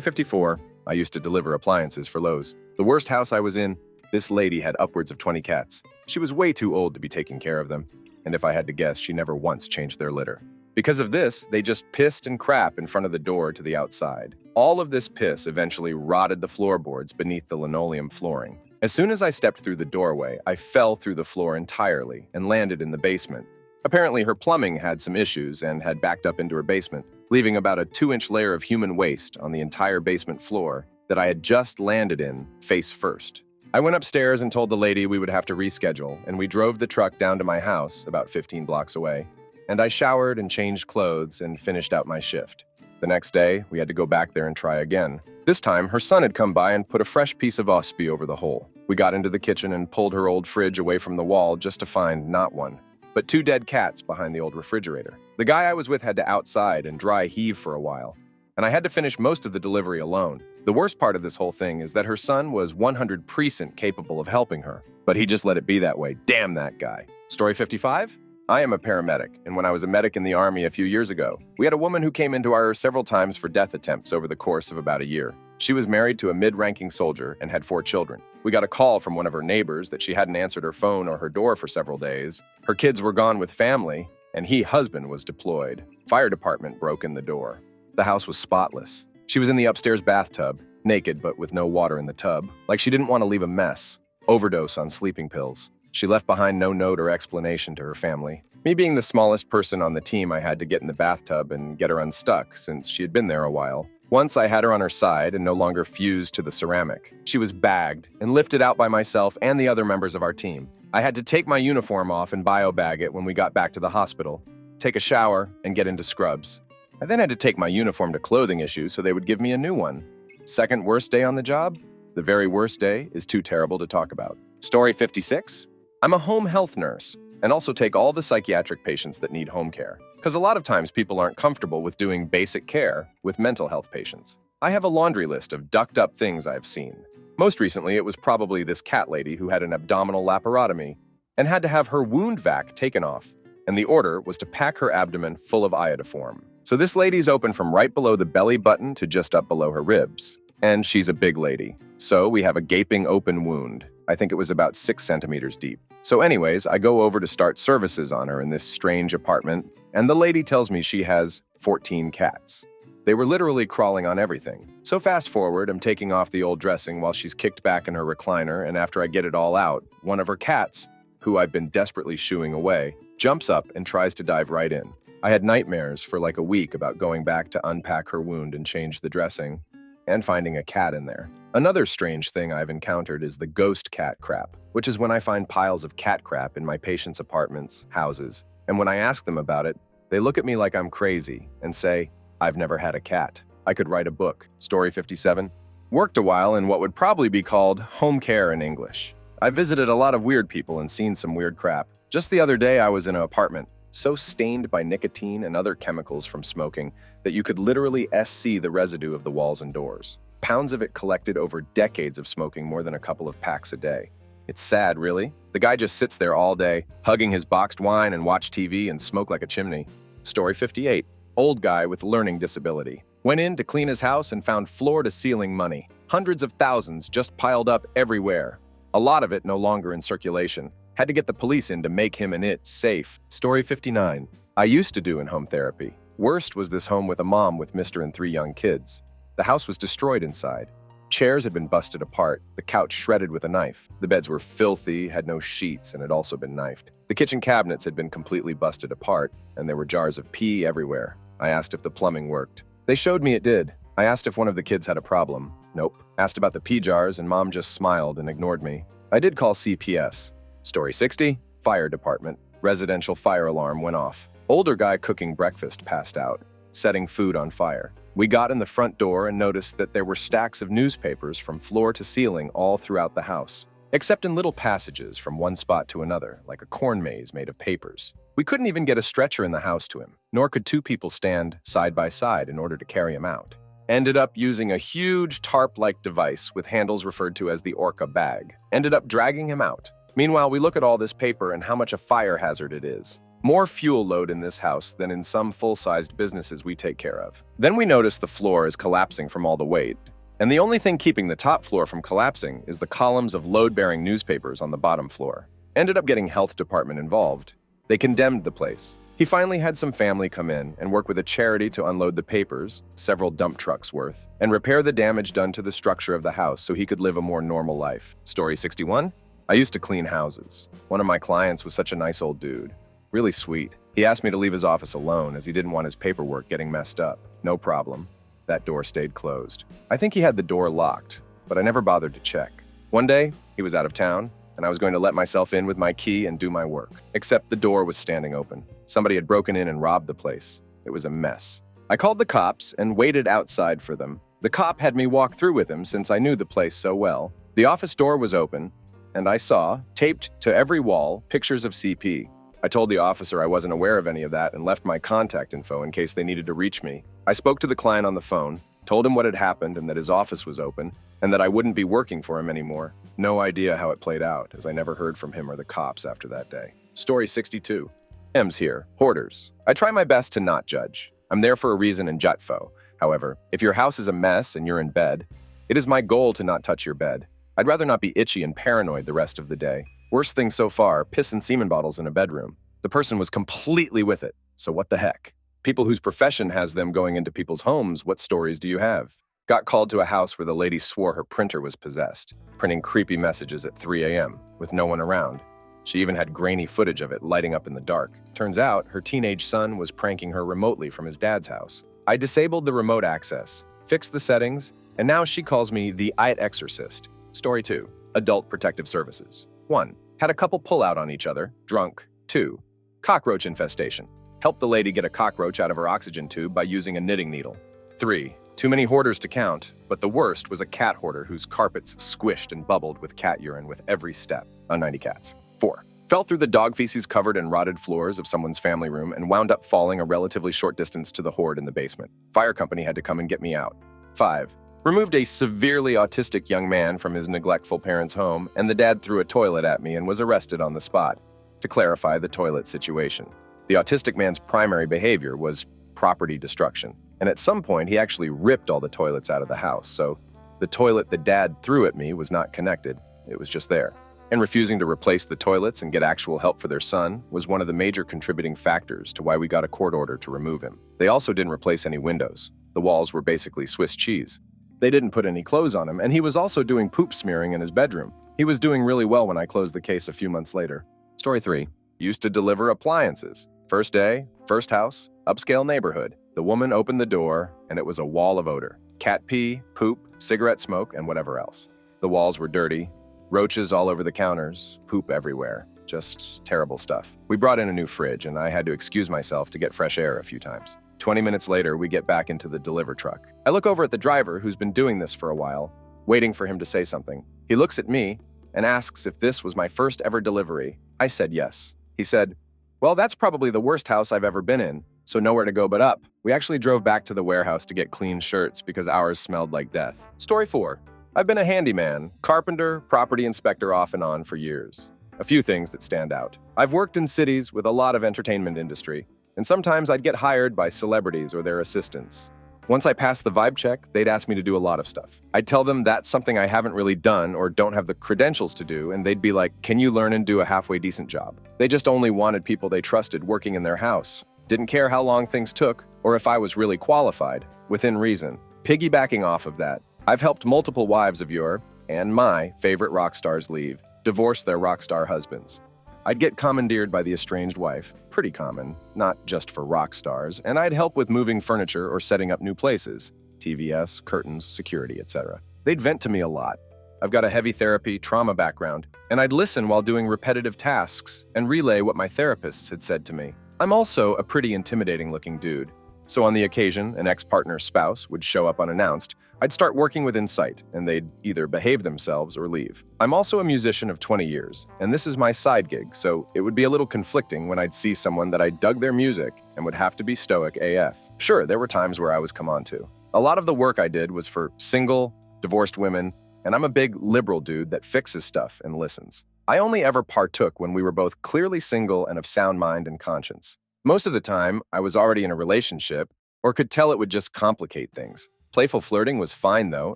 Speaker 1: 54. I used to deliver appliances for Lowe's. The worst house I was in, this lady had upwards of 20 cats. She was way too old to be taking care of them, and if I had to guess, she never once changed their litter. Because of this, they just pissed and crap in front of the door to the outside. All of this piss eventually rotted the floorboards beneath the linoleum flooring. As soon as I stepped through the doorway, I fell through the floor entirely and landed in the basement. Apparently, her plumbing had some issues and had backed up into her basement, leaving about a 2-inch layer of human waste on the entire basement floor that I had just landed in face first. I went upstairs and told the lady we would have to reschedule, and we drove the truck down to my house, about 15 blocks away, and I showered and changed clothes and finished out my shift. The next day, we had to go back there and try again. This time, her son had come by and put a fresh piece of OSPI over the hole. We got into the kitchen and pulled her old fridge away from the wall just to find not one, but 2 dead cats behind the old refrigerator. The guy I was with had to outside and dry heave for a while, and I had to finish most of the delivery alone. The worst part of this whole thing is that her son was 100% capable of helping her, but he just let it be that way. Damn that guy. Story 55? I am a paramedic, and when I was a medic in the Army a few years ago, we had a woman who came into our several times for death attempts over the course of about a year. She was married to a mid-ranking soldier and had 4 children. We got a call from one of her neighbors that she hadn't answered her phone or her door for several days. Her kids were gone with family, and husband was deployed. Fire department broke in the door. The house was spotless. She was in the upstairs bathtub, naked but with no water in the tub, like she didn't want to leave a mess. Overdose on sleeping pills. She left behind no note or explanation to her family. Me being the smallest person on the team, I had to get in the bathtub and get her unstuck since she had been there a while. Once I had her on her side and no longer fused to the ceramic. She was bagged and lifted out by myself and the other members of our team. I had to take my uniform off and biobag it when we got back to the hospital, take a shower, and get into scrubs. I then had to take my uniform to clothing issues so they would give me a new one. Second worst day on the job? The very worst day is too terrible to talk about. Story 56? I'm a home health nurse and also take all the psychiatric patients that need home care, because a lot of times people aren't comfortable with doing basic care with mental health patients. I have a laundry list of ducked up things I've seen. Most recently, it was probably this cat lady who had an abdominal laparotomy and had to have her wound vac taken off, and the order was to pack her abdomen full of iodoform. So this lady's open from right below the belly button to just up below her ribs, and she's a big lady. So we have a gaping open wound. I think it was about 6 centimeters deep. So anyways, I go over to start services on her in this strange apartment, and the lady tells me she has 14 cats. They were literally crawling on everything. So fast forward, I'm taking off the old dressing while she's kicked back in her recliner, and after I get it all out, one of her cats, who I've been desperately shooing away, jumps up and tries to dive right in. I had nightmares for like a week about going back to unpack her wound and change the dressing, and finding a cat in there. Another strange thing I've encountered is the ghost cat crap, which is when I find piles of cat crap in my patients' apartments, houses, and when I ask them about it, they look at me like I'm crazy and say, I've never had a cat. I could write a book. Story 57. Worked a while in what would probably be called home care in English. I visited a lot of weird people and seen some weird crap. Just the other day I was in an apartment so stained by nicotine and other chemicals from smoking that you could literally see the residue of the walls and doors. Pounds of it collected over decades of smoking more than a couple of packs a day. It's sad, really. The guy just sits there all day, hugging his boxed wine and watch TV and smoke like a chimney. Story 58. Old guy with learning disability. Went in to clean his house and found floor-to-ceiling money. Hundreds of thousands just piled up everywhere. A lot of it no longer in circulation. Had to get the police in to make him and it safe. Story 59. I used to do in-home therapy. Worst was this home with a mom with Mr. and 3 young kids. The house was destroyed inside. Chairs had been busted apart, the couch shredded with a knife. The beds were filthy, had no sheets, and had also been knifed. The kitchen cabinets had been completely busted apart, and there were jars of pee everywhere. I asked if the plumbing worked. They showed me it did. I asked if one of the kids had a problem. Nope. Asked about the pee jars, and mom just smiled and ignored me. I did call CPS. Story 60. Fire department. Residential fire alarm went off. Older guy cooking breakfast passed out, setting food on fire. We got in the front door and noticed that there were stacks of newspapers from floor to ceiling all throughout the house, except in little passages from one spot to another, like a corn maze made of papers. We couldn't even get a stretcher in the house to him, nor could 2 people stand side by side in order to carry him out. Ended up using a huge tarp-like device with handles referred to as the Orca bag. Ended up dragging him out. Meanwhile, we look at all this paper and how much a fire hazard it is. More fuel load in this house than in some full-sized businesses we take care of. Then we notice the floor is collapsing from all the weight. And the only thing keeping the top floor from collapsing is the columns of load-bearing newspapers on the bottom floor. Ended up getting health department involved. They condemned the place. He finally had some family come in and work with a charity to unload the papers, several dump trucks worth, and repair the damage done to the structure of the house so he could live a more normal life. Story 61. I used to clean houses. One of my clients was such a nice old dude. Really sweet. He asked me to leave his office alone as he didn't want his paperwork getting messed up. No problem. That door stayed closed. I think he had the door locked, but I never bothered to check. One day, he was out of town, and I was going to let myself in with my key and do my work. Except the door was standing open. Somebody had broken in and robbed the place. It was a mess. I called the cops and waited outside for them. The cop had me walk through with him since I knew the place so well. The office door was open, and I saw, taped to every wall, pictures of CP. I told the officer I wasn't aware of any of that and left my contact info in case they needed to reach me. I spoke to the client on the phone, told him what had happened and that his office was open, and that I wouldn't be working for him anymore. No idea how it played out, as I never heard from him or the cops after that day. Story 62. M's here. Hoarders. I try my best to not judge. I'm there for a reason in Jutfo. However, if your house is a mess and you're in bed, it is my goal to not touch your bed. I'd rather not be itchy and paranoid the rest of the day. Worst thing so far, piss and semen bottles in a bedroom. The person was completely with it, so what the heck? People whose profession has them going into people's homes, what stories do you have? Got called to a house where the lady swore her printer was possessed, printing creepy messages at 3 a.m. with no one around. She even had grainy footage of it lighting up in the dark. Turns out, her teenage son was pranking her remotely from his dad's house. I disabled the remote access, fixed the settings, and now she calls me the IT exorcist. Story 2. Adult Protective Services. 1. Had a couple pull out on each other, drunk. 2. Cockroach infestation. Helped the lady get a cockroach out of her oxygen tube by using a knitting needle. 3. Too many hoarders to count, but the worst was a cat hoarder whose carpets squished and bubbled with cat urine with every step. On 90 cats. 4. Fell through the dog feces covered and rotted floors of someone's family room and wound up falling a relatively short distance to the hoard in the basement. Fire company had to come and get me out. 5. Removed a severely autistic young man from his neglectful parents' home, and the dad threw a toilet at me and was arrested on the spot. To clarify the toilet situation, the autistic man's primary behavior was property destruction, and at some point he actually ripped all the toilets out of the house, so the toilet the dad threw at me was not connected, it was just there. And refusing to replace the toilets and get actual help for their son was one of the major contributing factors to why we got a court order to remove him. They also didn't replace any windows. The walls were basically Swiss cheese. They didn't put any clothes on him, and he was also doing poop smearing in his bedroom. He was doing really well when I closed the case a few months later. Story 3. Used to deliver appliances. First day, first house, upscale neighborhood. The woman opened the door, and it was a wall of odor. Cat pee, poop, cigarette smoke, and whatever else. The walls were dirty, roaches all over the counters, poop everywhere. Just terrible stuff. We brought in a new fridge, and I had to excuse myself to get fresh air a few times. 20 minutes later, we get back into the deliver truck. I look over at the driver, who's been doing this for a while, waiting for him to say something. He looks at me and asks if this was my first ever delivery. I said yes. He said, "Well, that's probably the worst house I've ever been in, so nowhere to go but up." We actually drove back to the warehouse to get clean shirts because ours smelled like death. Story 4. I've been a handyman, carpenter, property inspector off and on for years. A few things that stand out. I've worked in cities with a lot of entertainment industry, and sometimes I'd get hired by celebrities or their assistants. Once I passed the vibe check, they'd ask me to do a lot of stuff. I'd tell them that's something I haven't really done or don't have the credentials to do, and they'd be like, "Can you learn and do a halfway decent job?" They just only wanted people they trusted working in their house. Didn't care how long things took or if I was really qualified, within reason. Piggybacking off of that, I've helped multiple wives of your, and my, favorite rock stars leave, divorce their rock star husbands. I'd get commandeered by the estranged wife, pretty common, not just for rock stars, and I'd help with moving furniture or setting up new places, TVS, curtains, security, etc. They'd vent to me a lot. I've got a heavy therapy, trauma background, and I'd listen while doing repetitive tasks and relay what my therapists had said to me. I'm also a pretty intimidating-looking dude, so on the occasion an ex-partner's spouse would show up unannounced, I'd start working within sight, and they'd either behave themselves or leave. I'm also a musician of 20 years, and this is my side gig, so it would be a little conflicting when I'd see someone that I dug their music and would have to be stoic AF. Sure, there were times where I was come on to. A lot of the work I did was for single, divorced women, and I'm a big liberal dude that fixes stuff and listens. I only ever partook when we were both clearly single and of sound mind and conscience. Most of the time, I was already in a relationship, or could tell it would just complicate things. Playful flirting was fine though,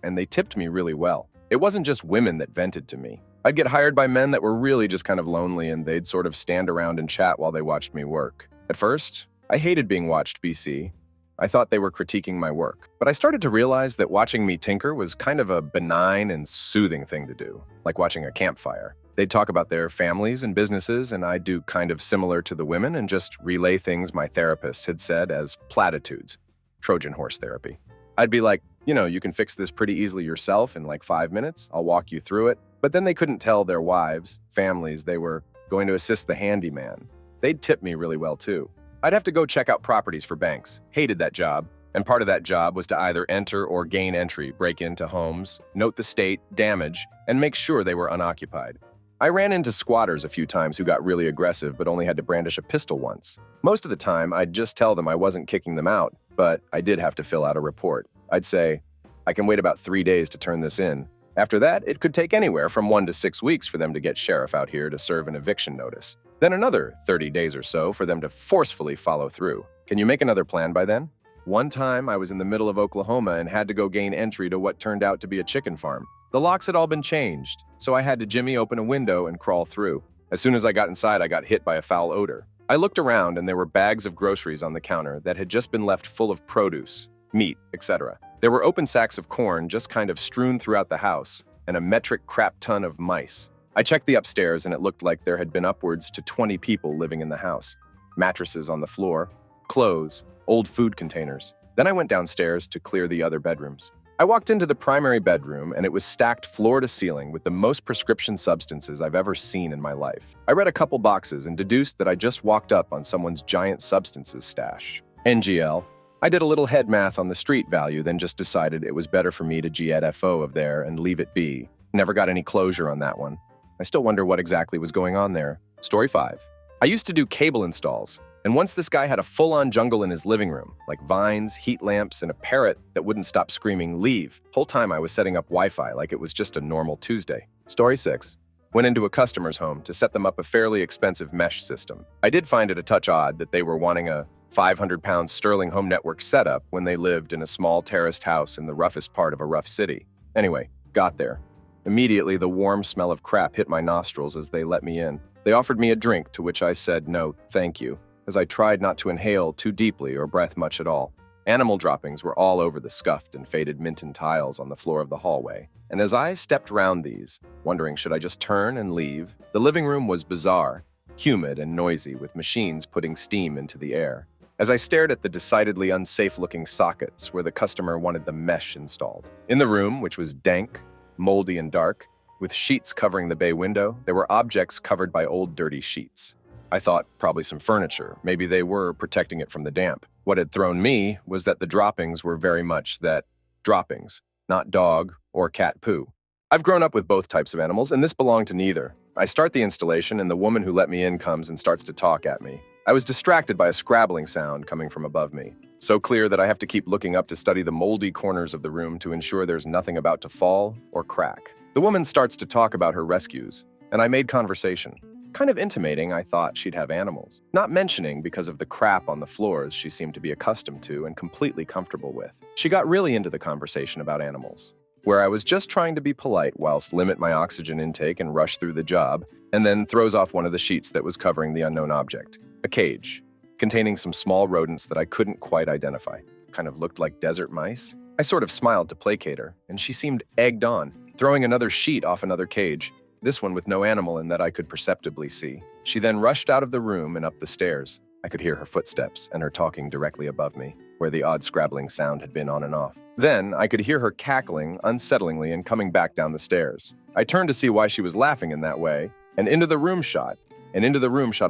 Speaker 1: and they tipped me really well. It wasn't just women that vented to me. I'd get hired by men that were really just kind of lonely, and they'd sort of stand around and chat while they watched me work. At first, I hated being watched, BC. I thought they were critiquing my work. But I started to realize that watching me tinker was kind of a benign and soothing thing to do, like watching a campfire. They'd talk about their families and businesses, and I'd do kind of similar to the women and just relay things my therapists had said as platitudes. Trojan horse therapy. I'd be like, you can fix this pretty easily yourself in like 5 minutes. I'll walk you through it. But then they couldn't tell their wives, families, they were going to assist the handyman. They'd tip me really well too. I'd have to go check out properties for banks. Hated that job. And part of that job was to either enter or gain entry, break into homes, note the state, damage, and make sure they were unoccupied. I ran into squatters a few times who got really aggressive but only had to brandish a pistol once. Most of the time, I'd just tell them I wasn't kicking them out, but I did have to fill out a report. I'd say, I can wait about 3 days to turn this in. After that, it could take anywhere from 1 to 6 weeks for them to get sheriff out here to serve an eviction notice. Then another 30 days or so for them to forcefully follow through. Can you make another plan by then? One time, I was in the middle of Oklahoma and had to go gain entry to what turned out to be a chicken farm. The locks had all been changed, so I had to jimmy open a window and crawl through. As soon as I got inside, I got hit by a foul odor. I looked around and there were bags of groceries on the counter that had just been left full of produce, meat, etc. There were open sacks of corn just kind of strewn throughout the house, and a metric crap ton of mice. I checked the upstairs and it looked like there had been upwards to 20 people living in the house. Mattresses on the floor, clothes, old food containers. Then I went downstairs to clear the other bedrooms. I walked into the primary bedroom and it was stacked floor to ceiling with the most prescription substances I've ever seen in my life. I read a couple boxes and deduced that I just walked up on someone's giant substances stash. NGL. I did a little head math on the street value, then just decided it was better for me to GFO of there and leave it be. Never got any closure on that one. I still wonder what exactly was going on there. Story 5. I used to do cable installs, and once this guy had a full-on jungle in his living room, like vines, heat lamps, and a parrot that wouldn't stop screaming, "Leave." Whole time I was setting up Wi-Fi like it was just a normal Tuesday. Story 6. Went into a customer's home to set them up a fairly expensive mesh system. I did find it a touch odd that they were wanting a 500-pound Sterling home network setup when they lived in a small terraced house in the roughest part of a rough city. Anyway, got there. Immediately, the warm smell of crap hit my nostrils as they let me in. They offered me a drink, to which I said no, thank you, as I tried not to inhale too deeply or breath much at all. Animal droppings were all over the scuffed and faded Minton tiles on the floor of the hallway. And as I stepped round these, wondering should I just turn and leave, the living room was bizarre, humid and noisy with machines putting steam into the air. As I stared at the decidedly unsafe-looking sockets where the customer wanted the mesh installed. In the room, which was dank, moldy and dark, with sheets covering the bay window, there were objects covered by old dirty sheets. I thought probably some furniture. Maybe they were protecting it from the damp. What had thrown me was that the droppings were very much that droppings, not dog or cat poo. I've grown up with both types of animals, and this belonged to neither. I start the installation, and the woman who let me in comes and starts to talk at me. I was distracted by a scrabbling sound coming from above me, so clear that I have to keep looking up to study the moldy corners of the room to ensure there's nothing about to fall or crack. The woman starts to talk about her rescues, and I made conversation, kind of intimating I thought she'd have animals. Not mentioning because of the crap on the floors she seemed to be accustomed to and completely comfortable with. She got really into the conversation about animals, where I was just trying to be polite whilst limit my oxygen intake and rush through the job, and then throws off one of the sheets that was covering the unknown object. A cage, containing some small rodents that I couldn't quite identify. Kind of looked like desert mice. I sort of smiled to placate her, and she seemed egged on, throwing another sheet off another cage, this one with no animal in that I could perceptibly see. She then rushed out of the room and up the stairs. I could hear her footsteps and her talking directly above me, where the odd scrabbling sound had been on and off. Then I could hear her cackling unsettlingly and coming back down the stairs. I turned to see why she was laughing in that way, and into the room shot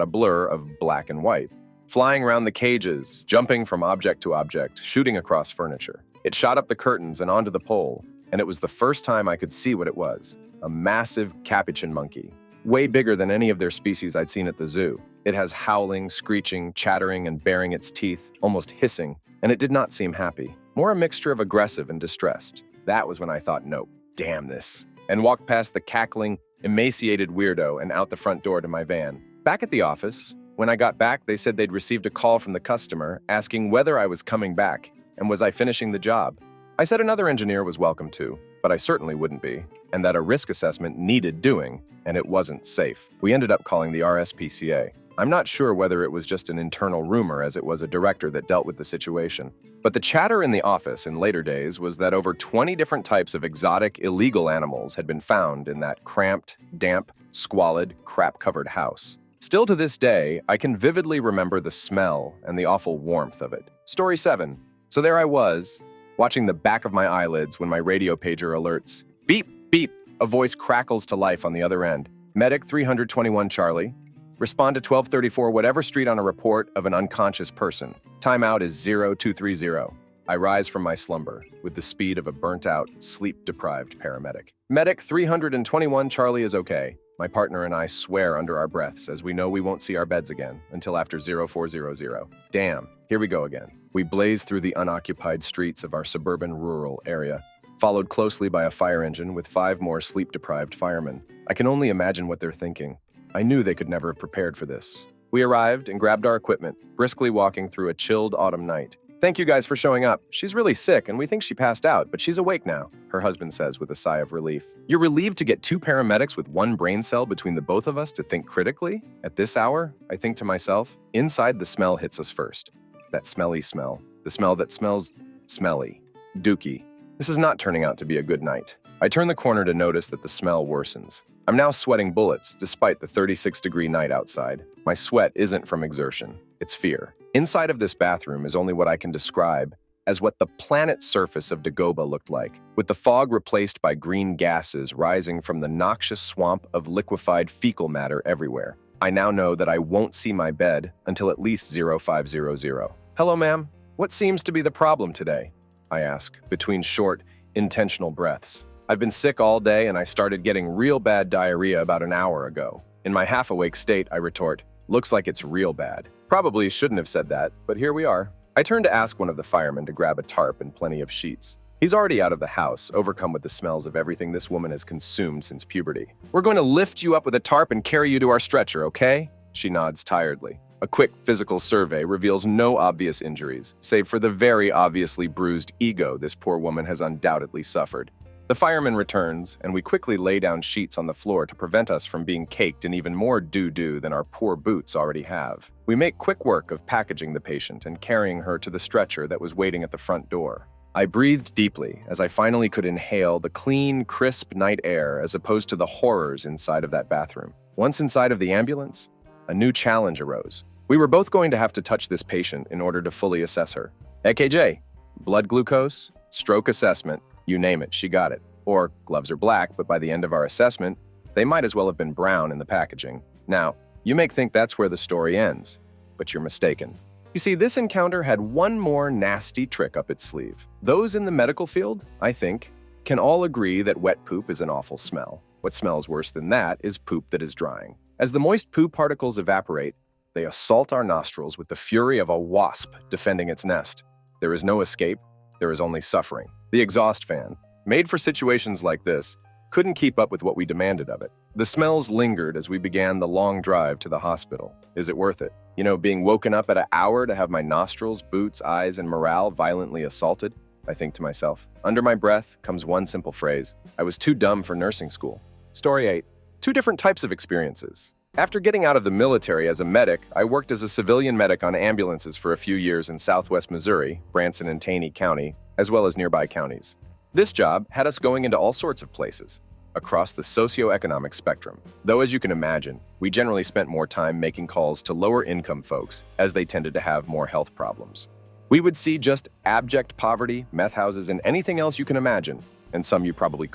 Speaker 1: a blur of black and white, flying around the cages, jumping from object to object, shooting across furniture. It shot up the curtains and onto the pole, and it was the first time I could see what it was. A massive capuchin monkey, way bigger than any of their species I'd seen at the zoo. It has howling, screeching, chattering, and baring its teeth, almost hissing, and it did not seem happy. More a mixture of aggressive and distressed. That was when I thought, nope, damn this, and walked past the cackling, emaciated weirdo and out the front door to my van. Back at the office, when I got back, they said they'd received a call from the customer asking whether I was coming back and was I finishing the job. I said another engineer was welcome to, but I certainly wouldn't be, and that a risk assessment needed doing, and it wasn't safe. We ended up calling the RSPCA. I'm not sure whether it was just an internal rumor as it was a director that dealt with the situation. But the chatter in the office in later days was that over 20 different types of exotic, illegal animals had been found in that cramped, damp, squalid, crap-covered house. Still to this day, I can vividly remember the smell and the awful warmth of it. Story 7. So there I was, watching the back of my eyelids when my radio pager alerts. Beep, beep, a voice crackles to life on the other end. Medic 321 Charlie. Respond to 1234 whatever street on a report of an unconscious person. Timeout is 0230. I rise from my slumber with the speed of a burnt-out, sleep-deprived paramedic. Medic 321 Charlie is okay. My partner and I swear under our breaths as we know we won't see our beds again until after 0400. Damn, here we go again. We blaze through the unoccupied streets of our suburban rural area, followed closely by a fire engine with 5 more sleep-deprived firemen. I can only imagine what they're thinking. I knew they could never have prepared for this. We arrived and grabbed our equipment, briskly walking through a chilled autumn night. Thank you guys for showing up. She's really sick and we think she passed out, but she's awake now, her husband says with a sigh of relief. You're relieved to get 2 paramedics with 1 brain cell between the both of us to think critically? At this hour, I think to myself, inside the smell hits us first. That smelly smell. The smell that smells smelly. Dookie. This is not turning out to be a good night. I turn the corner to notice that the smell worsens. I'm now sweating bullets, despite the 36-degree night outside. My sweat isn't from exertion, it's fear. Inside of this bathroom is only what I can describe as what the planet surface of Dagobah looked like, with the fog replaced by green gases rising from the noxious swamp of liquefied fecal matter everywhere. I now know that I won't see my bed until at least 0500. Hello, ma'am. What seems to be the problem today? I ask, between short, intentional breaths. I've been sick all day and I started getting real bad diarrhea about an hour ago. In my half-awake state, I retort, looks like it's real bad. Probably shouldn't have said that, but here we are. I turn to ask one of the firemen to grab a tarp and plenty of sheets. He's already out of the house, overcome with the smells of everything this woman has consumed since puberty. We're going to lift you up with a tarp and carry you to our stretcher, okay? She nods tiredly. A quick physical survey reveals no obvious injuries, save for the very obviously bruised ego this poor woman has undoubtedly suffered. The fireman returns, and we quickly lay down sheets on the floor to prevent us from being caked in even more doo-doo than our poor boots already have. We make quick work of packaging the patient and carrying her to the stretcher that was waiting at the front door. I breathed deeply as I finally could inhale the clean, crisp night air as opposed to the horrors inside of that bathroom. Once inside of the ambulance, a new challenge arose. We were both going to have to touch this patient in order to fully assess her. AKJ, blood glucose, stroke assessment, you name it, she got it. Or gloves are black, but by the end of our assessment, they might as well have been brown in the packaging. Now, you may think that's where the story ends, but you're mistaken. You see, this encounter had one more nasty trick up its sleeve. Those in the medical field, I think, can all agree that wet poop is an awful smell. What smells worse than that is poop that is drying. As the moist poop particles evaporate, they assault our nostrils with the fury of a wasp defending its nest. There is no escape, there is only suffering. The exhaust fan, made for situations like this, couldn't keep up with what we demanded of it. The smells lingered as we began the long drive to the hospital. Is it worth it? You know, being woken up at an hour to have my nostrils, boots, eyes, and morale violently assaulted? I think to myself. Under my breath comes one simple phrase. I was too dumb for nursing school. Story 8. 2 different types of experiences. After getting out of the military as a medic, I worked as a civilian medic on ambulances for a few years in southwest Missouri, Branson and Taney County, as well as nearby counties. This job had us going into all sorts of places, across the socioeconomic spectrum. Though as you can imagine, we generally spent more time making calls to lower-income folks, as they tended to have more health problems. We would see just abject poverty, meth houses, and anything else you can imagine, and some you probably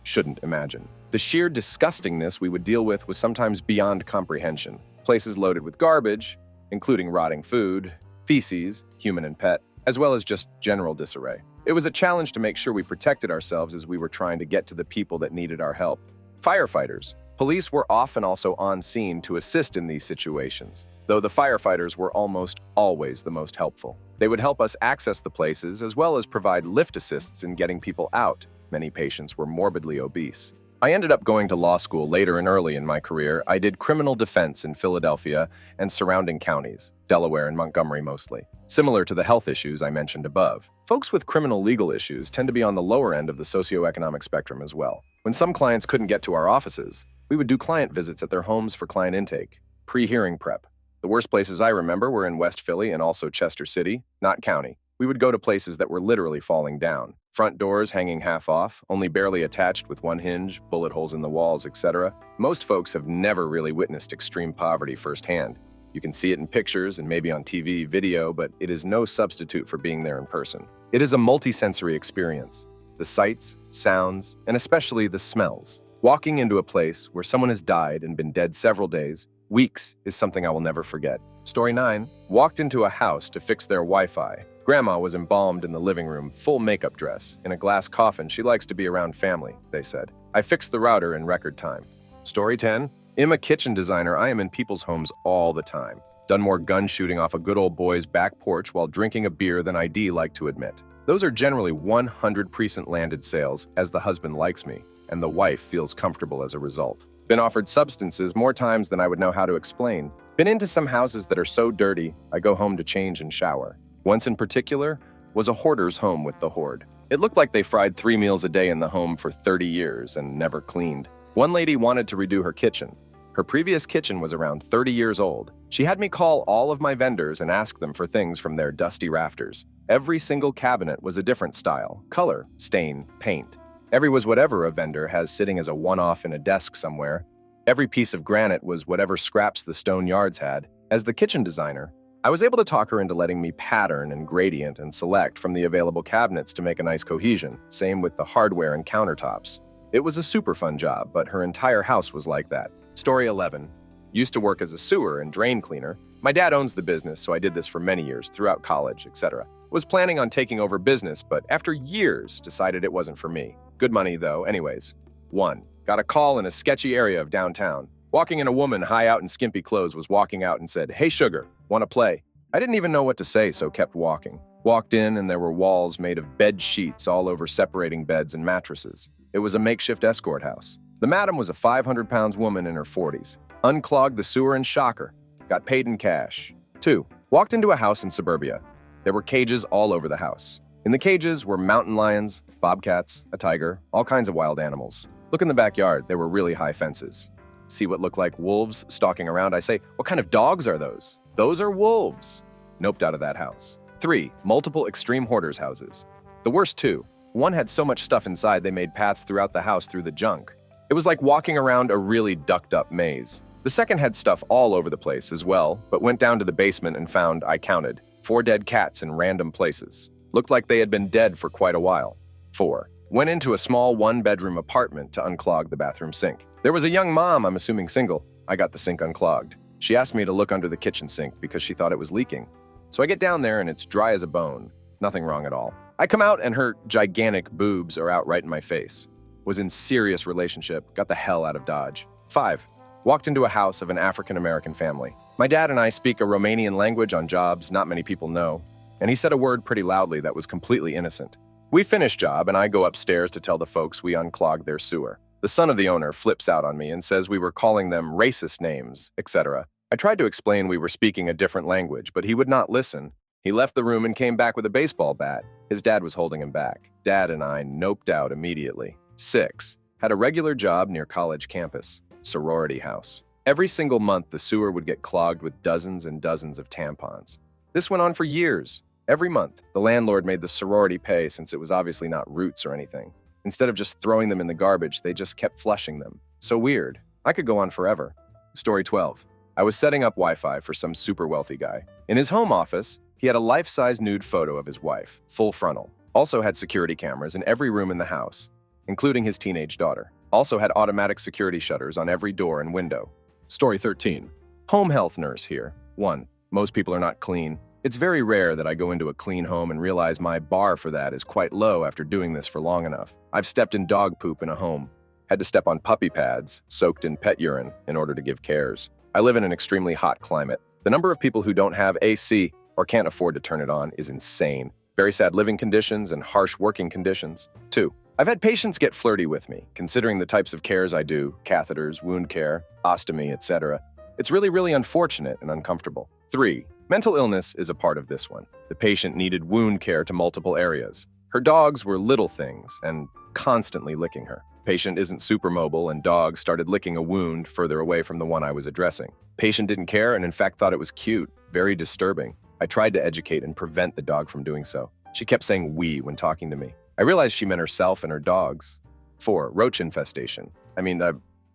Speaker 1: shouldn't imagine. The sheer disgustingness we would deal with was sometimes beyond comprehension. Places loaded with garbage, including rotting food, feces, human and pet, as well as just general disarray. It was a challenge to make sure we protected ourselves as we were trying to get to the people that needed our help. Firefighters. Police were often also on scene to assist in these situations, though the firefighters were almost always the most helpful. They would help us access the places as well as provide lift assists in getting people out. Many patients were morbidly obese. I ended up going to law school later and early in my career. I did criminal defense in Philadelphia and surrounding counties, Delaware and Montgomery mostly. Similar to the health issues I mentioned above, folks with criminal legal issues tend to be on the lower end of the socioeconomic spectrum as well. When some clients couldn't get to our offices, we would do client visits at their homes for client intake, pre-hearing prep. The worst places I remember were in West Philly and also Chester City, not county. We would go to places that were literally falling down. Front doors hanging half off, only barely attached with one hinge, bullet holes in the walls, etc. Most folks have never really witnessed extreme poverty firsthand. You can see it in pictures and maybe on TV, video, but it is no substitute for being there in person. It is a multisensory experience. The sights, sounds, and especially the smells. Walking into a place where someone has died and been dead several days, weeks, is something I will never forget. Story 9. Walked into a house to fix their Wi-Fi. Grandma was embalmed in the living room, full makeup dress. In a glass coffin, she likes to be around family, they said. I fixed the router in record time. Story 10. I'm a kitchen designer. I am in people's homes all the time. Done more gun shooting off a good old boy's back porch while drinking a beer than I'd like to admit. Those are generally 100% landed sales, as the husband likes me, and the wife feels comfortable as a result. Been offered substances more times than I would know how to explain. Been into some houses that are so dirty, I go home to change and shower. Once in particular was a hoarder's home with the hoard. It looked like they fried 3 meals a day in the home for 30 years and never cleaned. One lady wanted to redo her kitchen. Her previous kitchen was around 30 years old. She had me call all of my vendors and ask them for things from their dusty rafters. Every single cabinet was a different style, color, stain, paint. Every was whatever a vendor has sitting as a one-off in a desk somewhere. Every piece of granite was whatever scraps the stone yards had. As the kitchen designer, I was able to talk her into letting me pattern and gradient and select from the available cabinets to make a nice cohesion. Same with the hardware and countertops. It was a super fun job, but her entire house was like that. Story 11. Used to work as a sewer and drain cleaner. My dad owns the business, so I did this for many years, throughout college, etc. Was planning on taking over business, but after years, decided it wasn't for me. Good money, though, anyways. 1. Got a call in a sketchy area of downtown. Walking in, a woman high out in skimpy clothes was walking out and said, "Hey, sugar, want to play?" I didn't even know what to say, so kept walking. Walked in, and there were walls made of bed sheets all over separating beds and mattresses. It was a makeshift escort house. The madam was a 500-pound woman in her 40s. Unclogged the sewer and shocker. Got paid in cash. 2. Walked into a house in suburbia. There were cages all over the house. In the cages were mountain lions, bobcats, a tiger, all kinds of wild animals. Look in the backyard, there were really high fences. See what looked like wolves stalking around. I say, what kind of dogs are those? Those are wolves. Noped out of that house. 3. Multiple extreme hoarders' houses. The worst 2. One had so much stuff inside they made paths throughout the house through the junk. It was like walking around a really ducked-up maze. The second had stuff all over the place as well, but went down to the basement and found, I counted, 4 dead cats in random places. Looked like they had been dead for quite a while. 4. Went into a small 1-bedroom apartment to unclog the bathroom sink. There was a young mom, I'm assuming single. I got the sink unclogged. She asked me to look under the kitchen sink because she thought it was leaking. So I get down there and it's dry as a bone. Nothing wrong at all. I come out and her gigantic boobs are out right in my face. Was in serious relationship, got the hell out of Dodge. 5. Walked into a house of an African-American family. My dad and I speak a Romanian language on jobs not many people know, and he said a word pretty loudly that was completely innocent. We finish job and I go upstairs to tell the folks we unclogged their sewer. The son of the owner flips out on me and says we were calling them racist names, etc. I tried to explain we were speaking a different language, but he would not listen. He left the room and came back with a baseball bat. His dad was holding him back. Dad and I noped out immediately. 6. Had a regular job near college campus. Sorority house. Every single month, the sewer would get clogged with dozens and dozens of tampons. This went on for years. Every month, the landlord made the sorority pay since it was obviously not roots or anything. Instead of just throwing them in the garbage, they just kept flushing them. So weird. I could go on forever. Story 12. I was setting up Wi-Fi for some super wealthy guy. In his home office, he had a life-size nude photo of his wife, full frontal. Also had security cameras in every room in the house, including his teenage daughter. Also had automatic security shutters on every door and window. Story 13. Home health nurse here. 1. Most people are not clean. It's very rare that I go into a clean home and realize my bar for that is quite low after doing this for long enough. I've stepped in dog poop in a home. Had to step on puppy pads, soaked in pet urine, in order to give cares. I live in an extremely hot climate. The number of people who don't have AC or can't afford to turn it on is insane. Very sad living conditions and harsh working conditions. 2. I've had patients get flirty with me, considering the types of cares I do, catheters, wound care, ostomy, etc. It's really unfortunate and uncomfortable. 3. Mental illness is a part of this one. The patient needed wound care to multiple areas. Her dogs were little things and constantly licking her. Patient isn't super mobile and dog started licking a wound further away from the one I was addressing. Patient didn't care and in fact thought it was cute, very disturbing. I tried to educate and prevent the dog from doing so. She kept saying "we" when talking to me. I realized she meant herself and her dogs. 4. Roach infestation.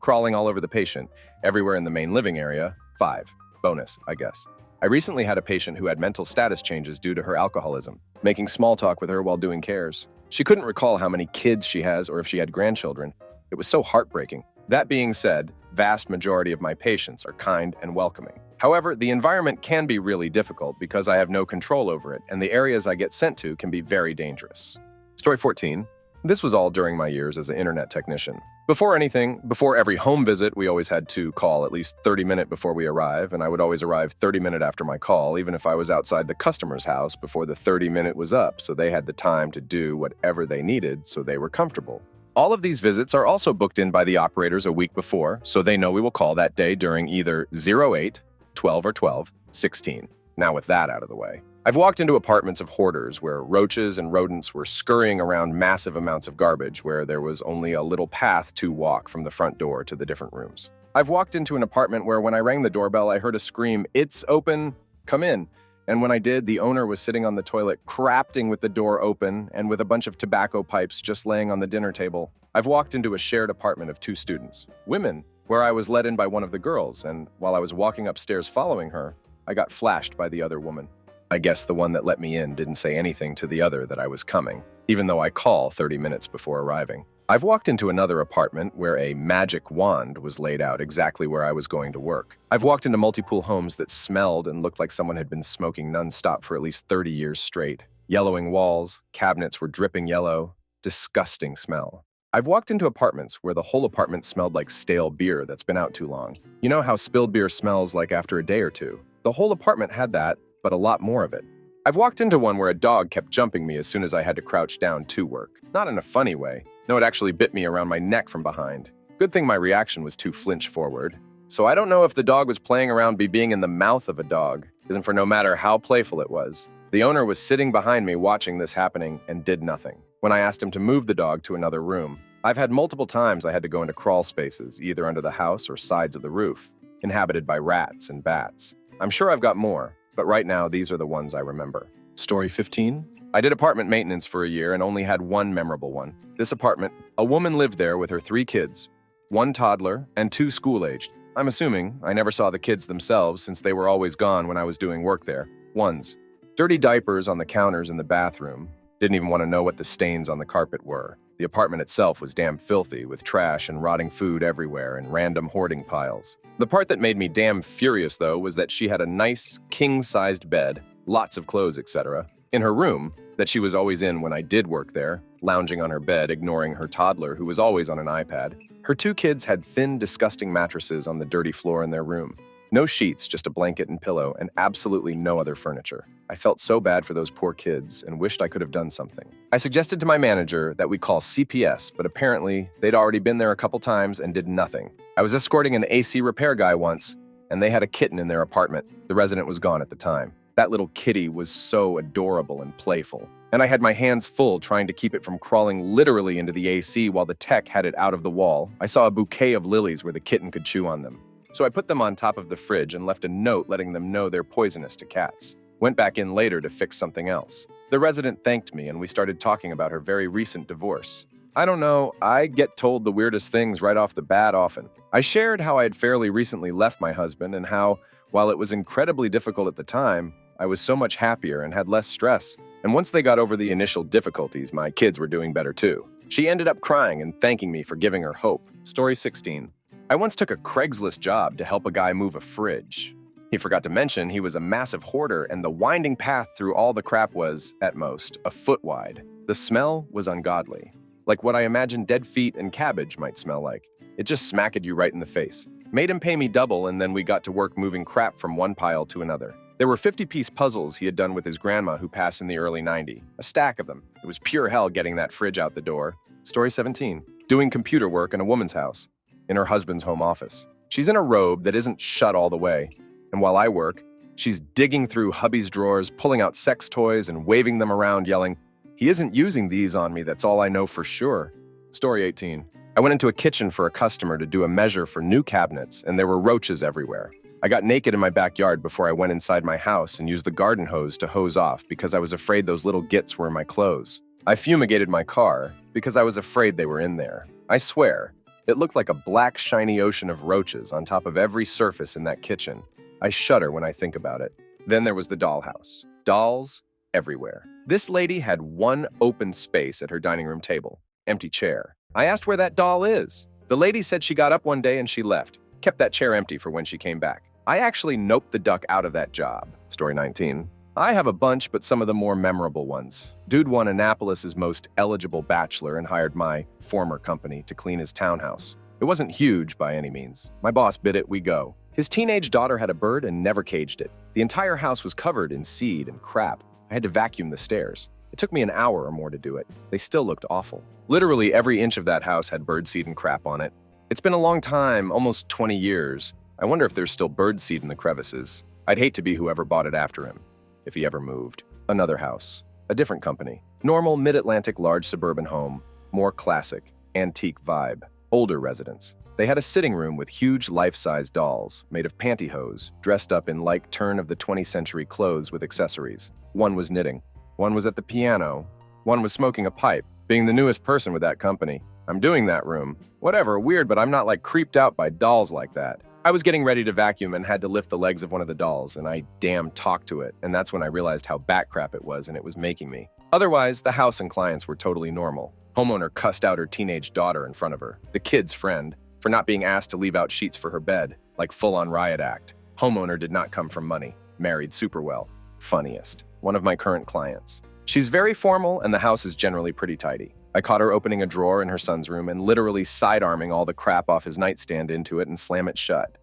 Speaker 1: Crawling all over the patient, everywhere in the main living area. 5. Bonus, I guess. I recently had a patient who had mental status changes due to her alcoholism, making small talk with her while doing cares. She couldn't recall how many kids she has or if she had grandchildren. It was so heartbreaking. That being said, vast majority of my patients are kind and welcoming. However, the environment can be really difficult because I have no control over it, and the areas I get sent to can be very dangerous. Story 14. This was all during my years as an internet technician. Before every home visit, we always had to call at least 30 minutes before we arrive, and I would always arrive 30 minutes after my call, even if I was outside the customer's house before the 30-minute was up, so they had the time to do whatever they needed so they were comfortable. All of these visits are also booked in by the operators a week before, so they know we will call that day during either 08, 12 or 12, 16. Now with that out of the way. I've walked into apartments of hoarders where roaches and rodents were scurrying around massive amounts of garbage where there was only a little path to walk from the front door to the different rooms. I've walked into an apartment where when I rang the doorbell, I heard a scream, "It's open, come in." And when I did, the owner was sitting on the toilet, crafting with the door open and with a bunch of tobacco pipes just laying on the dinner table. I've walked into a shared apartment of 2 students, women, where I was let in by one of the girls, and while I was walking upstairs following her, I got flashed by the other woman. I guess the one that let me in didn't say anything to the other that I was coming, even though I call 30 minutes before arriving. I've walked into another apartment where a magic wand was laid out exactly where I was going to work. I've walked into multi-pool homes that smelled and looked like someone had been smoking nonstop for at least 30 years straight. Yellowing walls, cabinets were dripping yellow, disgusting smell. I've walked into apartments where the whole apartment smelled like stale beer that's been out too long. You know how spilled beer smells like after a day or two? The whole apartment had that, but a lot more of it. I've walked into one where a dog kept jumping me as soon as I had to crouch down to work. Not in a funny way. No, it actually bit me around my neck from behind. Good thing my reaction was too flinch forward. So I don't know if the dog was playing around being in the mouth of a dog, for no matter how playful it was. The owner was sitting behind me watching this happening and did nothing. When I asked him to move the dog to another room, I've had multiple times I had to go into crawl spaces, either under the house or sides of the roof, inhabited by rats and bats. I'm sure I've got more, but right now these are the ones I remember. Story 15. I did apartment maintenance for a year and only had one memorable one. This apartment, a woman lived there with her 3 kids, 1 toddler and 2 school-aged. I'm assuming I never saw the kids themselves since they were always gone when I was doing work there. Ones. Dirty diapers on the counters in the bathroom. Didn't even want to know what the stains on the carpet were. The apartment itself was damn filthy, with trash and rotting food everywhere and random hoarding piles. The part that made me damn furious, though, was that she had a nice, king-sized bed, lots of clothes, etc., in her room that she was always in when I did work there, lounging on her bed, ignoring her toddler, who was always on an iPad. Her 2 kids had thin, disgusting mattresses on the dirty floor in their room. No sheets, just a blanket and pillow, and absolutely no other furniture. I felt so bad for those poor kids and wished I could have done something. I suggested to my manager that we call CPS, but apparently they'd already been there a couple times and did nothing. I was escorting an AC repair guy once, and they had a kitten in their apartment. The resident was gone at the time. That little kitty was so adorable and playful, and I had my hands full trying to keep it from crawling literally into the AC while the tech had it out of the wall. I saw a bouquet of lilies where the kitten could chew on them. So I put them on top of the fridge and left a note letting them know they're poisonous to cats. Went back in later to fix something else. The resident thanked me and we started talking about her very recent divorce. I don't know, I get told the weirdest things right off the bat often. I shared how I had fairly recently left my husband and how, while it was incredibly difficult at the time, I was so much happier and had less stress. And once they got over the initial difficulties, my kids were doing better too. She ended up crying and thanking me for giving her hope. Story 16. I once took a Craigslist job to help a guy move a fridge. He forgot to mention he was a massive hoarder and the winding path through all the crap was, at most, a foot wide. The smell was ungodly. Like what I imagined dead feet and cabbage might smell like. It just smacked you right in the face. Made him pay me double and then we got to work moving crap from one pile to another. There were 50-piece puzzles he had done with his grandma who passed in the early 90s. A stack of them. It was pure hell getting that fridge out the door. Story 17. Doing computer work in a woman's house. In her husband's home office. She's in a robe that isn't shut all the way. And while I work, she's digging through hubby's drawers, pulling out sex toys and waving them around, yelling, "He isn't using these on me, that's all I know for sure." Story 18. I went into a kitchen for a customer to do a measure for new cabinets, and there were roaches everywhere. I got naked in my backyard before I went inside my house and used the garden hose to hose off because I was afraid those little gits were in my clothes. I fumigated my car because I was afraid they were in there. I swear, it looked like a black, shiny ocean of roaches on top of every surface in that kitchen. I shudder when I think about it. Then there was the dollhouse. Dolls everywhere. This lady had one open space at her dining room table. Empty chair. I asked where that doll is. The lady said she got up one day and she left. Kept that chair empty for when she came back. I actually noped the duck out of that job. Story 19. I have a bunch, but some of the more memorable ones. Dude won Annapolis's most eligible bachelor and hired my former company to clean his townhouse. It wasn't huge by any means. My boss bid it, we go. His teenage daughter had a bird and never caged it. The entire house was covered in seed and crap. I had to vacuum the stairs. It took me an hour or more to do it. They still looked awful. Literally every inch of that house had birdseed and crap on it. It's been a long time, almost 20 years. I wonder if there's still birdseed in the crevices. I'd hate to be whoever bought it after him, if he ever moved. Another house. A different company. Normal mid-Atlantic large suburban home. More classic, antique vibe. Older residents. They had a sitting room with huge life-size dolls, made of pantyhose, dressed up in like turn of the 20th century clothes with accessories. One was knitting. One was at the piano. One was smoking a pipe. Being the newest person with that company, I'm doing that room. Whatever, weird, but I'm not like creeped out by dolls like that. I was getting ready to vacuum and had to lift the legs of one of the dolls, and I damn talked to it, and that's when I realized how bat crap it was and it was making me. Otherwise, the house and clients were totally normal. Homeowner cussed out her teenage daughter in front of her, the kid's friend, for not being asked to leave out sheets for her bed, like full-on riot act. Homeowner did not come from money. Married super well. Funniest. One of my current clients. She's very formal and the house is generally pretty tidy. I caught her opening a drawer in her son's room and literally side-arming all the crap off his nightstand into it and slam it shut.